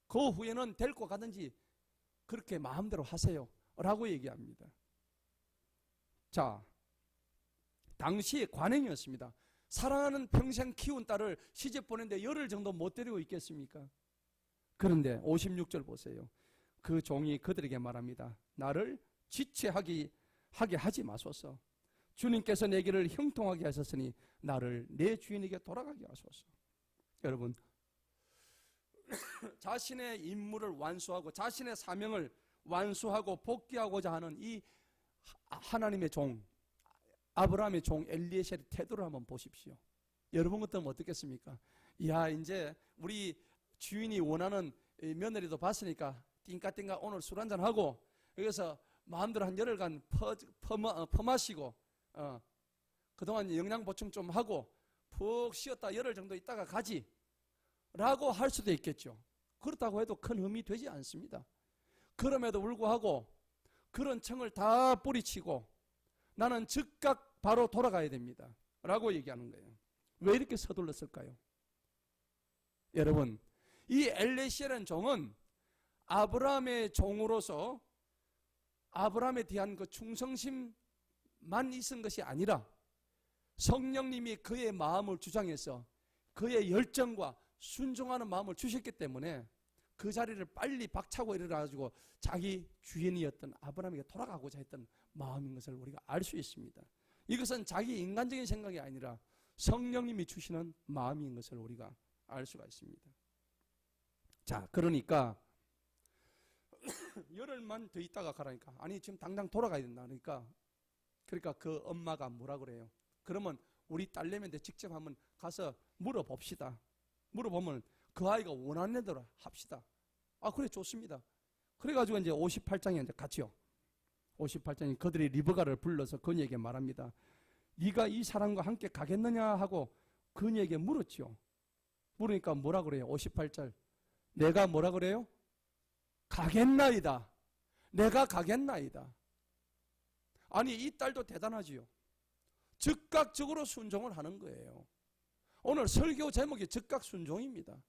그 후에는 데리고 가든지 그렇게 마음대로 하세요 라고 얘기합니다. 자, 당시 관행이었습니다. 사랑하는 평생 키운 딸을 시집 보낸데 열흘 정도 못 데리고 있겠습니까? 그런데 56절 보세요. 그 종이 그들에게 말합니다. 나를 지체하게 하지 마소서. 주님께서 내 길을 형통하게 하셨으니 나를 내 주인에게 돌아가게 하소서. 여러분, 자신의 임무를 완수하고 자신의 사명을 완수하고 복귀하고자 하는 이 하나님의 종, 아브라함의 종 엘리에셀의 태도를 한번 보십시오. 여러분 같으면 어떻겠습니까? 야, 이제 우리 주인이 원하는 며느리도 봤으니까 띵까띵까 오늘 술 한잔 하고 여기서 마음대로 한 열흘간 퍼마시고 그동안 영양 보충 좀 하고 푹 쉬었다 열흘 정도 있다가 가지 라고 할 수도 있겠죠. 그렇다고 해도 큰 흠이 되지 않습니다. 그럼에도 불구하고 그런 청을 다 뿌리치고 나는 즉각 바로 돌아가야 됩니다 라고 얘기하는 거예요. 왜 이렇게 서둘렀을까요? 여러분, 이 엘리에셀이라는 종은 아브라함의 종으로서 아브라함에 대한 그 충성심만 있은 것이 아니라 성령님이 그의 마음을 주장해서 그의 열정과 순종하는 마음을 주셨기 때문에 그 자리를 빨리 박차고 일어나가지고 자기 주인이었던 아브라함에게 돌아가고자 했던 마음인 것을 우리가 알 수 있습니다. 이것은 자기 인간적인 생각이 아니라 성령님이 주시는 마음인 것을 우리가 알 수가 있습니다. 자, 그러니까 열흘만 더 있다가 가라니까. 아니, 지금 당장 돌아가야 된다. 그러니까 그 엄마가 뭐라 그래요? 그러면 우리 딸내미한테 직접 한번 가서 물어봅시다. 물어보면 그 아이가 원하는 대로 합시다. 아, 그래, 좋습니다. 그래가지고 이제 58장에 이제 갔죠. 58장에 그들이 리브가를 불러서 그녀에게 말합니다. 네가 이 사람과 함께 가겠느냐 하고 그녀에게 물었죠. 물으니까 뭐라 그래요? 58절. 내가 뭐라 그래요? 가겠나이다. 내가 가겠나이다. 아니, 이 딸도 대단하지요. 즉각적으로 순종을 하는 거예요. 오늘 설교 제목이 즉각 순종입니다.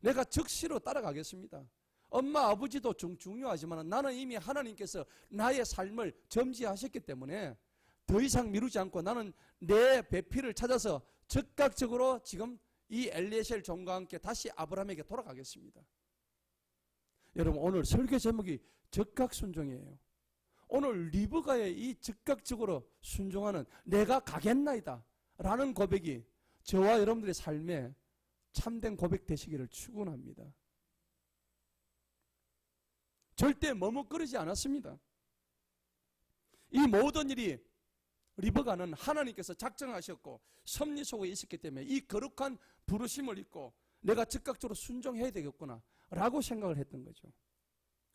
내가 즉시로 따라가겠습니다. 엄마 아버지도 중요하지만 나는 이미 하나님께서 나의 삶을 점지하셨기 때문에 더 이상 미루지 않고 나는 내 배필을 찾아서 즉각적으로 지금 이 엘리에셀 종과 함께 다시 아브라함에게 돌아가겠습니다. 여러분, 오늘 설교 제목이 즉각 순종이에요. 오늘 리브가의 이 즉각적으로 순종하는 내가 가겠나이다 라는 고백이 저와 여러분들의 삶에 참된 고백 되시기를 축원합니다. 절대 머뭇거리지 않았습니다. 이 모든 일이 리브가는 하나님께서 작정하셨고 섭리 속에 있었기 때문에 이 거룩한 부르심을 잊고 내가 즉각적으로 순종해야 되겠구나 라고 생각을 했던 거죠.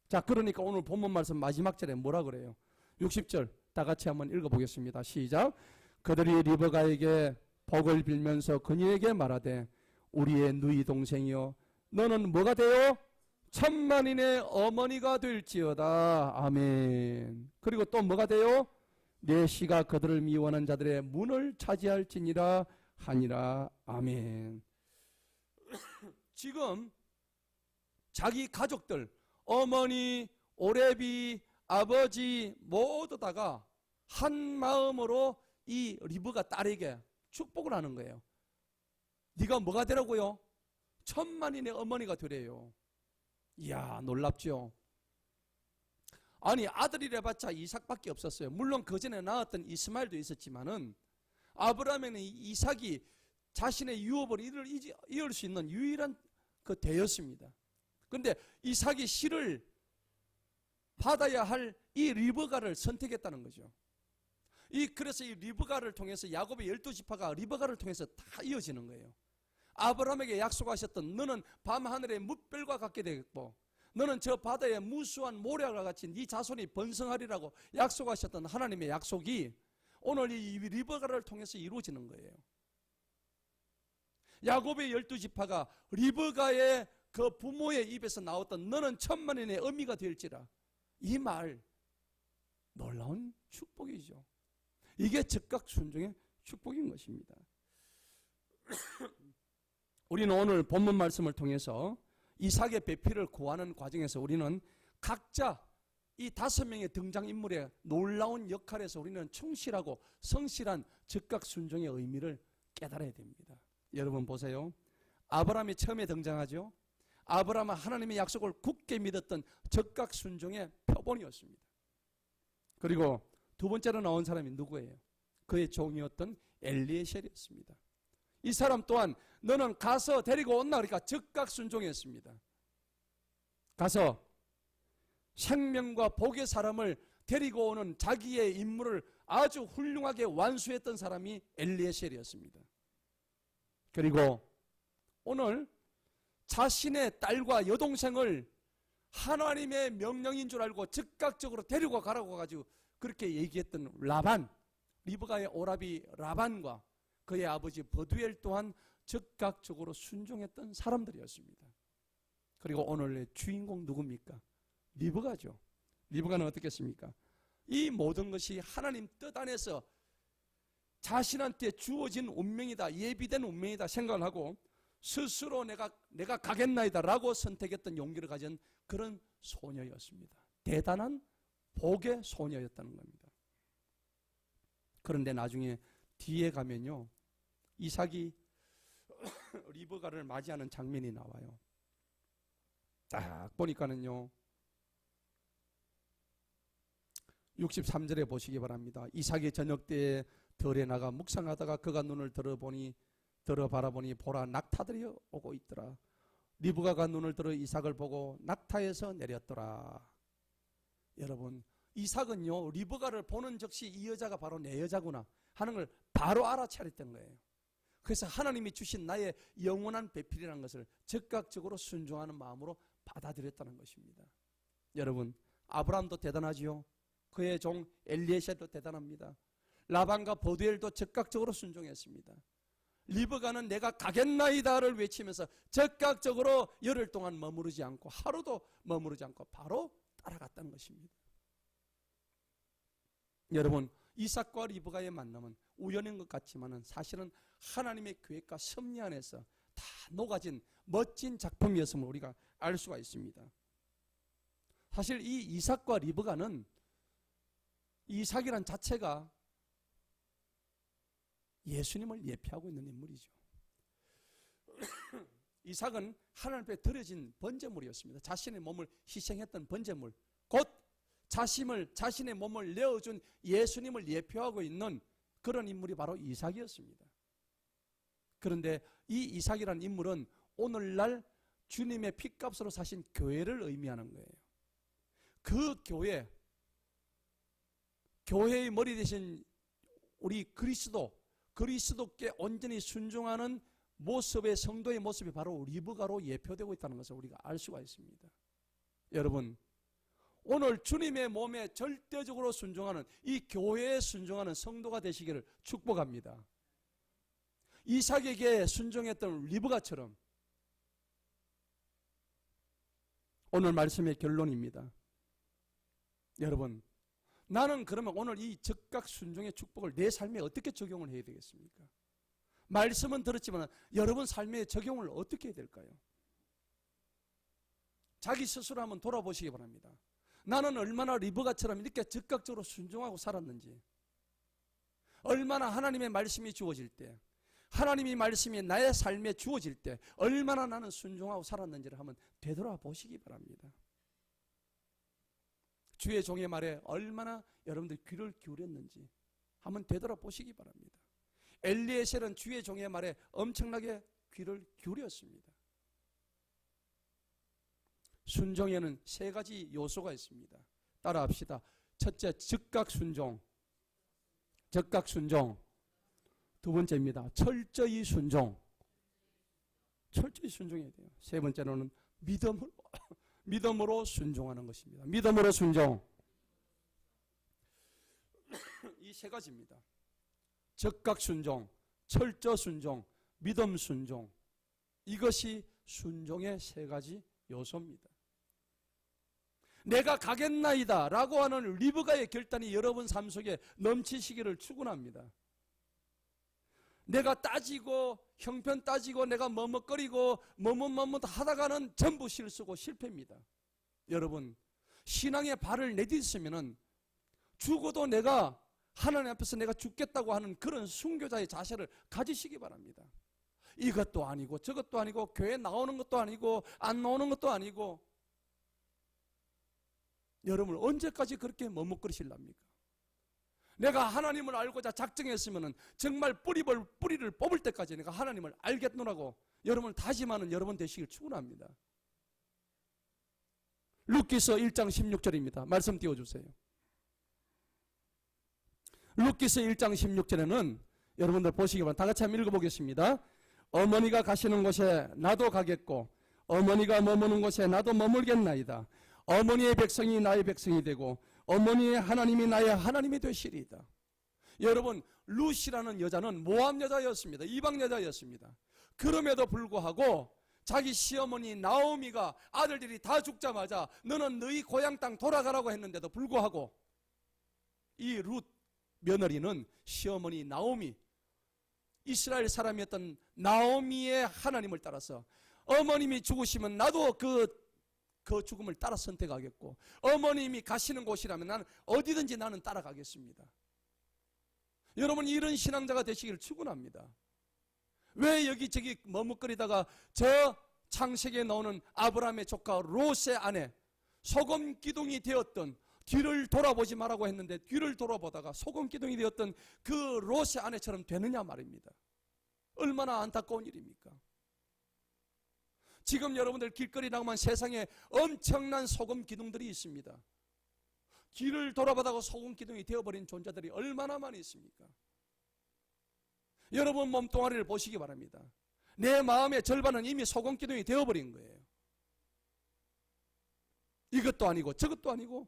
자, 그러니까 오늘 본문 말씀 마지막 절에 뭐라 그래요? 60절 다 같이 한번 읽어보겠습니다. 시작. 그들이 리브가에게 복을 빌면서 그녀에게 말하되 우리의 누이 동생이여 너는 뭐가 되어? 천만인의 어머니가 될지어다. 아멘. 그리고 또 뭐가 돼요? 내 씨가 그들을 미워하는 자들의 문을 차지할지니라 하니라. 아멘. 지금 자기 가족들, 어머니, 오레비, 아버지 모두 다가 한 마음으로 이 리브가 딸에게 축복을 하는 거예요. 네가 뭐가 되라고요? 천만인의 어머니가 되래요. 이야, 놀랍죠? 아니, 아들이래봤자 이삭밖에 없었어요. 물론 그 전에 낳았던 이스마엘도 있었지만은 아브라함에는 이삭이 자신의 유업을 이을 수 있는 유일한 그 대였습니다. 그런데 이삭이 씨를 받아야 할 이 리브가를 선택했다는 거죠. 그래서 이 리브가를 통해서 야곱의 12지파가 리브가를 통해서 다 이어지는 거예요. 아브라함에게 약속하셨던 너는 밤하늘의 뭇별과 같게 되겠고 너는 저 바다의 무수한 모래와 같이 네 자손이 번성하리라고 약속하셨던 하나님의 약속이 오늘 이 리브가를 통해서 이루어지는 거예요. 야곱의 12지파가 리브가의 그 부모의 입에서 나왔던 너는 천만인의 어미가 될지라, 이 말 놀라운 축복이죠. 이게 즉각 순종의 축복인 것입니다. 우리는 오늘 본문 말씀을 통해서 이삭의 배필을 구하는 과정에서 우리는 각자 이 5명의 등장인물의 놀라운 역할에서 우리는 충실하고 성실한 즉각 순종의 의미를 깨달아야 됩니다. 여러분 보세요. 아브라함이 처음에 등장하죠. 아브라함은 하나님의 약속을 굳게 믿었던 즉각 순종의 표본이었습니다. 그리고 두 번째로 나온 사람이 누구예요? 그의 종이었던 엘리에셀이었습니다. 이 사람 또한 너는 가서 데리고 온나 그러니까 즉각 순종했습니다. 가서 생명과 복의 사람을 데리고 오는 자기의 임무를 아주 훌륭하게 완수했던 사람이 엘리에셀이었습니다. 그리고 오늘 자신의 딸과 여동생을 하나님의 명령인 줄 알고 즉각적으로 데리고 가라고 가지고 그렇게 얘기했던 리브가의 오라비 라반과 그의 아버지 버두엘 또한 즉각적으로 순종했던 사람들이었습니다. 그리고 오늘의 주인공 누굽니까? 리브가죠. 리브가는 어떻겠습니까? 이 모든 것이 하나님 뜻 안에서 자신한테 주어진 운명이다, 예비된 운명이다 생각을 하고 스스로 내가 가겠나이다 라고 선택했던 용기를 가진 그런 소녀였습니다. 대단한 복의 소녀였다는 겁니다. 그런데 나중에 뒤에 가면요, 이삭이 리브가를 맞이하는 장면이 나와요. 딱 보니까는요, 63절에 보시기 바랍니다. 이삭이 저녁 때에 들에 나가 묵상하다가 그가 눈을 들어 바라보니 보라, 낙타들이 오고 있더라. 리브가가 눈을 들어 이삭을 보고 낙타에서 내렸더라. 여러분, 이삭은요, 리브가를 보는 즉시 이 여자가 바로 내 여자구나 하는 걸 바로 알아차렸던 거예요. 그래서 하나님이 주신 나의 영원한 배필이라는 것을 즉각적으로 순종하는 마음으로 받아들였다는 것입니다. 여러분, 아브라함도 대단하지요. 그의 종 엘리에셀도 대단합니다. 라반과 버두엘도 즉각적으로 순종했습니다. 리브가는 내가 가겠나이다를 외치면서 즉각적으로 열흘 동안 머무르지 않고 하루도 머무르지 않고 바로 따라갔다는 것입니다. 여러분, 이삭과 리브가의 만남은 우연인 것 같지만 사실은 하나님의 계획과 섭리 안에서 다 녹아진 멋진 작품이었음을 우리가 알 수가 있습니다. 사실 이 이삭과 리브가는, 이삭이란 자체가 예수님을 예표하고 있는 인물이죠. 이삭은 하나님 앞에 드려진 번제물이었습니다. 자신의 몸을 희생했던 번제물, 곧 자신의 몸을 내어준 예수님을 예표하고 있는 그런 인물이 바로 이삭이었습니다. 그런데 이 이삭이라는 인물은 오늘날 주님의 핏값으로 사신 교회를 의미하는 거예요. 그 교회의 머리 대신 우리 그리스도께 온전히 순종하는 모습의 성도의 모습이 바로 리브가로 예표되고 있다는 것을 우리가 알 수가 있습니다. 여러분, 오늘 주님의 몸에 절대적으로 순종하는, 이 교회에 순종하는 성도가 되시기를 축복합니다. 이삭에게 순종했던 리브가처럼 오늘 말씀의 결론입니다. 여러분, 나는 그러면 오늘 이 즉각 순종의 축복을 내 삶에 어떻게 적용을 해야 되겠습니까? 말씀은 들었지만 여러분 삶에 적용을 어떻게 해야 될까요? 자기 스스로 한번 돌아보시기 바랍니다. 나는 얼마나 리브가처럼 이렇게 즉각적으로 순종하고 살았는지, 얼마나 하나님의 말씀이 주어질 때, 하나님의 말씀이 나의 삶에 주어질 때 얼마나 나는 순종하고 살았는지를 한번 되돌아보시기 바랍니다. 주의 종의 말에 얼마나 여러분들 귀를 기울였는지 한번 되돌아보시기 바랍니다. 엘리에셀은 주의 종의 말에 엄청나게 귀를 기울였습니다. 순종에는 세 가지 요소가 있습니다. 따라합시다. 첫째, 즉각 순종. 즉각 순종. 두 번째입니다. 철저히 순종. 철저히 순종해야 돼요. 세 번째로는 믿음으로 순종하는 것입니다. 믿음으로 순종. 이 세 가지입니다. 즉각 순종, 철저 순종, 믿음 순종. 이것이 순종의 세 가지 요소입니다. 내가 가겠나이다 라고 하는 리브가의 결단이 여러분 삶 속에 넘치시기를 축원합니다. 내가 따지고 형편 따지고 내가 머뭇거리고 머뭇 하다가는 전부 실수고 실패입니다. 여러분, 신앙의 발을 내딛으면 죽어도 내가 하나님 앞에서 내가 죽겠다고 하는 그런 순교자의 자세를 가지시기 바랍니다. 이것도 아니고 저것도 아니고 교회 나오는 것도 아니고 안 나오는 것도 아니고, 여러분 언제까지 그렇게 머뭇거리실랍니까? 내가 하나님을 알고자 작정했으면 정말 뿌리를 뽑을 때까지 내가 하나님을 알겠노라고 여러분을 다짐하는 여러분 되시길 축원합니다. 룻기서 1장 16절입니다. 말씀 띄워주세요. 룻기서 1장 16절에는 여러분들 보시기 바랍니다. 다 같이 한번 읽어보겠습니다. 어머니가 가시는 곳에 나도 가겠고 어머니가 머무는 곳에 나도 머물겠나이다. 어머니의 백성이 나의 백성이 되고 어머니의 하나님이 나의 하나님이 되시리이다. 여러분, 룻이라는 여자는 모압 여자였습니다. 이방 여자였습니다. 그럼에도 불구하고 자기 시어머니 나오미가 아들들이 다 죽자마자 너는 너희 고향 땅 돌아가라고 했는데도 불구하고 이 룻 며느리는 시어머니 나오미, 이스라엘 사람이었던 나오미의 하나님을 따라서 어머님이 죽으시면 나도 그 죽음을 따라 선택하겠고 어머님이 가시는 곳이라면 나는 어디든지 나는 따라가겠습니다. 여러분, 이런 신앙자가 되시기를 축원합니다. 왜 여기저기 머뭇거리다가 저 창세기에 나오는 아브라함의 조카 롯의 아내, 소금 기둥이 되었던, 뒤를 돌아보지 말라고 했는데 뒤를 돌아보다가 소금 기둥이 되었던 그 롯의 아내처럼 되느냐 말입니다. 얼마나 안타까운 일입니까? 지금 여러분들 길거리 나가면 세상에 엄청난 소금 기둥들이 있습니다. 길을 돌아보다가 소금 기둥이 되어버린 존재들이 얼마나 많이 있습니까? 여러분 몸뚱아리를 보시기 바랍니다. 내 마음의 절반은 이미 소금 기둥이 되어버린 거예요. 이것도 아니고 저것도 아니고.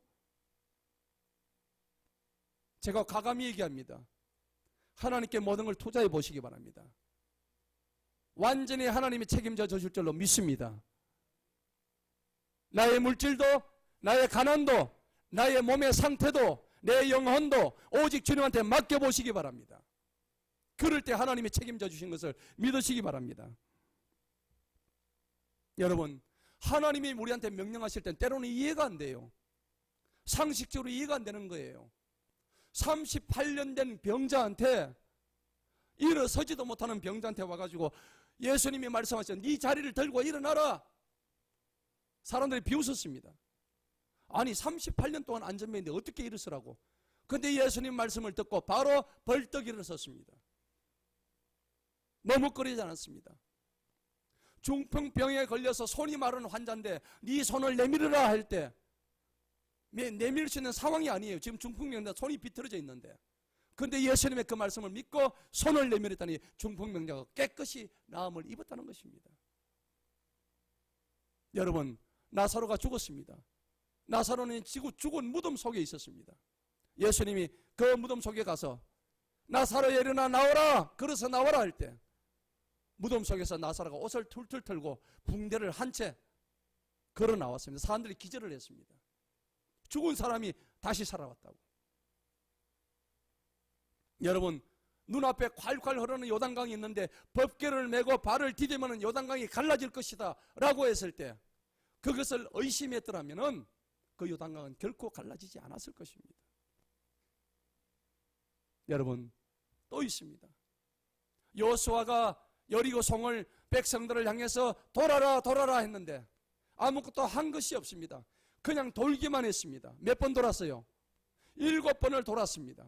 제가 과감히 얘기합니다. 하나님께 모든 걸 투자해 보시기 바랍니다. 완전히 하나님이 책임져 주실 줄로 믿습니다. 나의 물질도, 나의 가난도, 나의 몸의 상태도, 내 영혼도 오직 주님한테 맡겨보시기 바랍니다. 그럴 때 하나님이 책임져 주신 것을 믿으시기 바랍니다. 여러분, 하나님이 우리한테 명령하실 땐 때로는 이해가 안 돼요. 상식적으로 이해가 안 되는 거예요. 38년 된 병자한테, 일어서지도 못하는 병자한테 와가지고 예수님이 말씀하신 네 자리를 들고 일어나라. 사람들이 비웃었습니다. 아니 38년 동안 안전병인데 어떻게 일어서라고. 근데 예수님 말씀을 듣고 바로 벌떡 일어섰습니다. 머뭇거리지 않았습니다. 중풍병에 걸려서 손이 마른 환자인데 네 손을 내밀으라 할 때 내밀 수 있는 상황이 아니에요. 지금 중풍병자 손이 비틀어져 있는데, 그런데 예수님의 그 말씀을 믿고 손을 내밀었더니 중풍병자가 깨끗이 나음을 입었다는 것입니다. 여러분, 나사로가 죽었습니다. 나사로는 죽은 무덤 속에 있었습니다. 예수님이 그 무덤 속에 가서 나사로야 일어나 나오라, 걸어서 나와라 할 때 무덤 속에서 나사로가 옷을 툴툴 털고 붕대를 한 채 걸어 나왔습니다. 사람들이 기절을 했습니다. 죽은 사람이 다시 살아왔다고. 여러분, 눈앞에 콸콸 흐르는 요단강이 있는데 법궤를 메고 발을 디디면 요단강이 갈라질 것이다 라고 했을 때 그것을 의심했더라면 그 요단강은 결코 갈라지지 않았을 것입니다. 여러분, 또 있습니다. 여호수아가 여리고 성을 백성들을 향해서 돌아라 돌아라 했는데 아무것도 한 것이 없습니다. 그냥 돌기만 했습니다. 몇 번 돌았어요? 7번을 돌았습니다.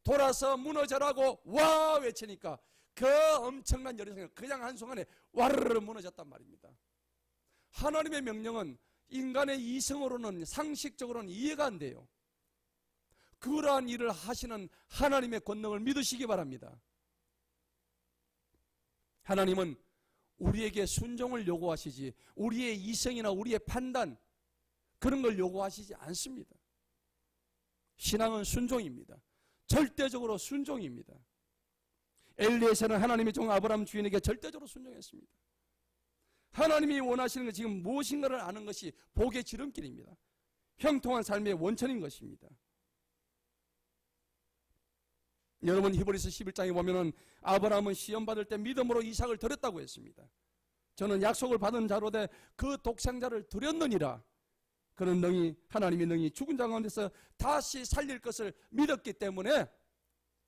돌아서 무너져라고 와 외치니까 그 엄청난 여리성이 그냥 한순간에 와르르 무너졌단 말입니다. 하나님의 명령은 인간의 이성으로는 상식적으로는 이해가 안 돼요. 그러한 일을 하시는 하나님의 권능을 믿으시기 바랍니다. 하나님은 우리에게 순종을 요구하시지 우리의 이성이나 우리의 판단 그런 걸 요구하시지 않습니다. 신앙은 순종입니다. 절대적으로 순종입니다. 엘리에서는 하나님의 종 아브라함 주인에게 절대적으로 순종했습니다. 하나님이 원하시는 것 지금 무엇인가를 아는 것이 복의 지름길입니다. 형통한 삶의 원천인 것입니다. 여러분 히브리서 11장에 보면은 아브라함은 시험받을 때 믿음으로 이삭을 드렸다고 했습니다. 저는 약속을 받은 자로되 그 독생자를 드렸느니라. 그는 능히 하나님의 능히 죽은 자 가운데서 다시 살릴 것을 믿었기 때문에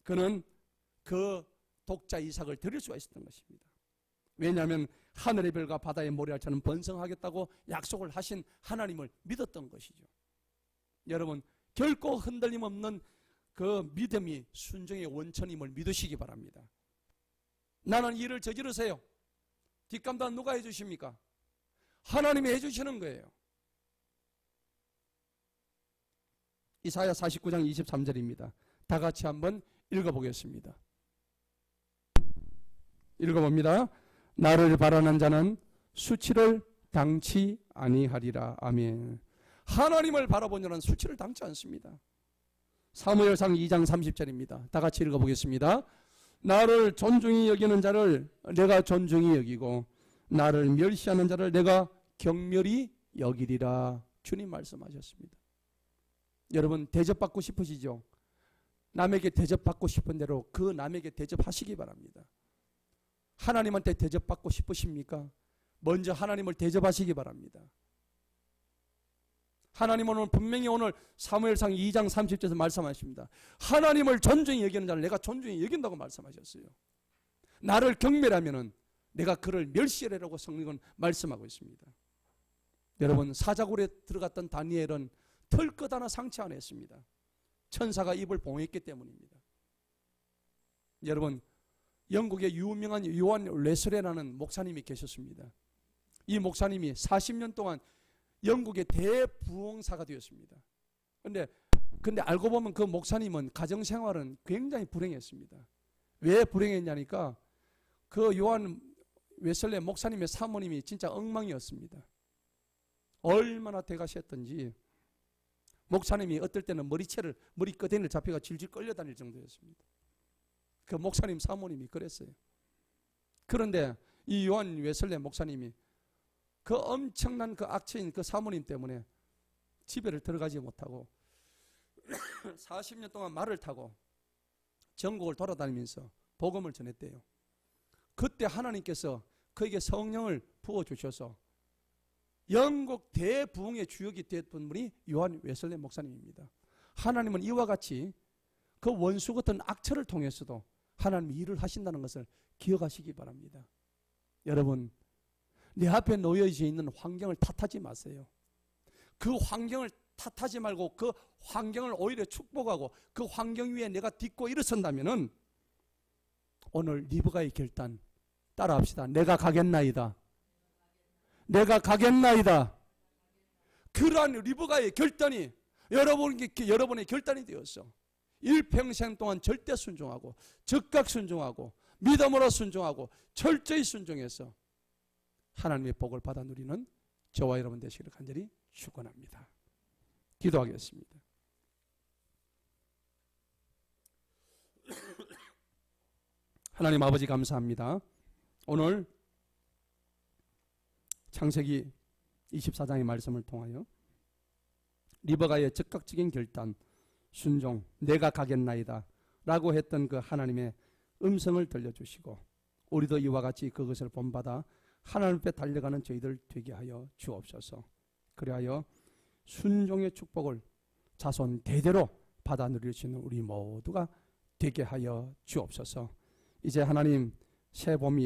그는 그 독자 이삭을 드릴 수가 있었던 것입니다. 왜냐하면 하늘의 별과 바다의 모래알처럼 번성하겠다고 약속을 하신 하나님을 믿었던 것이죠. 여러분 결코 흔들림 없는 그 믿음이 순종의 원천임을 믿으시기 바랍니다. 나는 일을 저지르세요. 뒷감당 누가 해주십니까? 하나님이 해주시는 거예요. 이사야 49장 23절입니다. 다 같이 한번 읽어보겠습니다. 읽어봅니다. 나를 바라는 자는 수치를 당치 아니하리라. 아멘. 하나님을 바라본 자는 수치를 당치 않습니다. 사무엘상 2장 30절입니다. 다 같이 읽어보겠습니다. 나를 존중히 여기는 자를 내가 존중히 여기고 나를 멸시하는 자를 내가 경멸히 여기리라. 주님 말씀하셨습니다. 여러분 대접받고 싶으시죠? 남에게 대접받고 싶은 대로 그 남에게 대접하시기 바랍니다. 하나님한테 대접받고 싶으십니까? 먼저 하나님을 대접하시기 바랍니다. 하나님은 오늘 분명히 오늘 사무엘상 2장 30절에서 말씀하십니다. 하나님을 존중히 여기는 자를 내가 존중히 여긴다고 말씀하셨어요. 나를 경멸하면은 내가 그를 멸시하라고 성경은 말씀하고 있습니다. 여러분 사자굴에 들어갔던 다니엘은 털끝 하나 상처 안 했습니다. 천사가 입을 봉했기 때문입니다. 여러분 영국의 유명한 요한 레슬레라는 목사님이 계셨습니다. 이 목사님이 40년 동안 영국의 대부흥사가 되었습니다. 근데 알고 보면 그 목사님은 가정생활은 굉장히 불행했습니다. 왜 불행했냐니까 그 요한 웨슬레 목사님의 사모님이 진짜 엉망이었습니다. 얼마나 대가시했던지 목사님이 어떨 때는 머리끄댕이를 잡혀가 질질 끌려다닐 정도였습니다. 그 목사님 사모님이 그랬어요. 그런데 이 요한 웨슬레 목사님이 그 엄청난 그 악체인 그 사모님 때문에 집에를 들어가지 못하고 40년 동안 말을 타고 전국을 돌아다니면서 복음을 전했대요. 그때 하나님께서 그에게 성령을 부어주셔서 영국 대부흥의 주역이 됐던 분이 요한 웨슬레 목사님입니다. 하나님은 이와 같이 그 원수 같은 악처를 통해서도 하나님이 일을 하신다는 것을 기억하시기 바랍니다. 여러분 내 앞에 놓여져 있는 환경을 탓하지 마세요. 그 환경을 탓하지 말고 그 환경을 오히려 축복하고 그 환경 위에 내가 딛고 일어선다면은 오늘 리브가의 결단 따라합시다. 내가 가겠나이다. 내가 가겠나이다. 그러한 리브가의 결단이 여러분의 결단이 되었어. 일평생 동안 절대 순종하고 즉각 순종하고 믿음으로 순종하고 철저히 순종해서 하나님의 복을 받아 누리는 저와 여러분 되시기를 간절히 축원합니다. 기도하겠습니다. 하나님 아버지 감사합니다. 오늘 창세기 24장의 말씀을 통하여 리브가의 즉각적인 결단, 순종, 내가 가겠나이다 라고 했던 그 하나님의 음성을 들려주시고 우리도 이와 같이 그것을 본받아 하나님 앞에 달려가는 저희들 되게 하여 주옵소서. 그리하여 순종의 축복을 자손 대대로 받아 누릴 수 있는 우리 모두가 되게 하여 주옵소서. 이제 하나님 새 봄이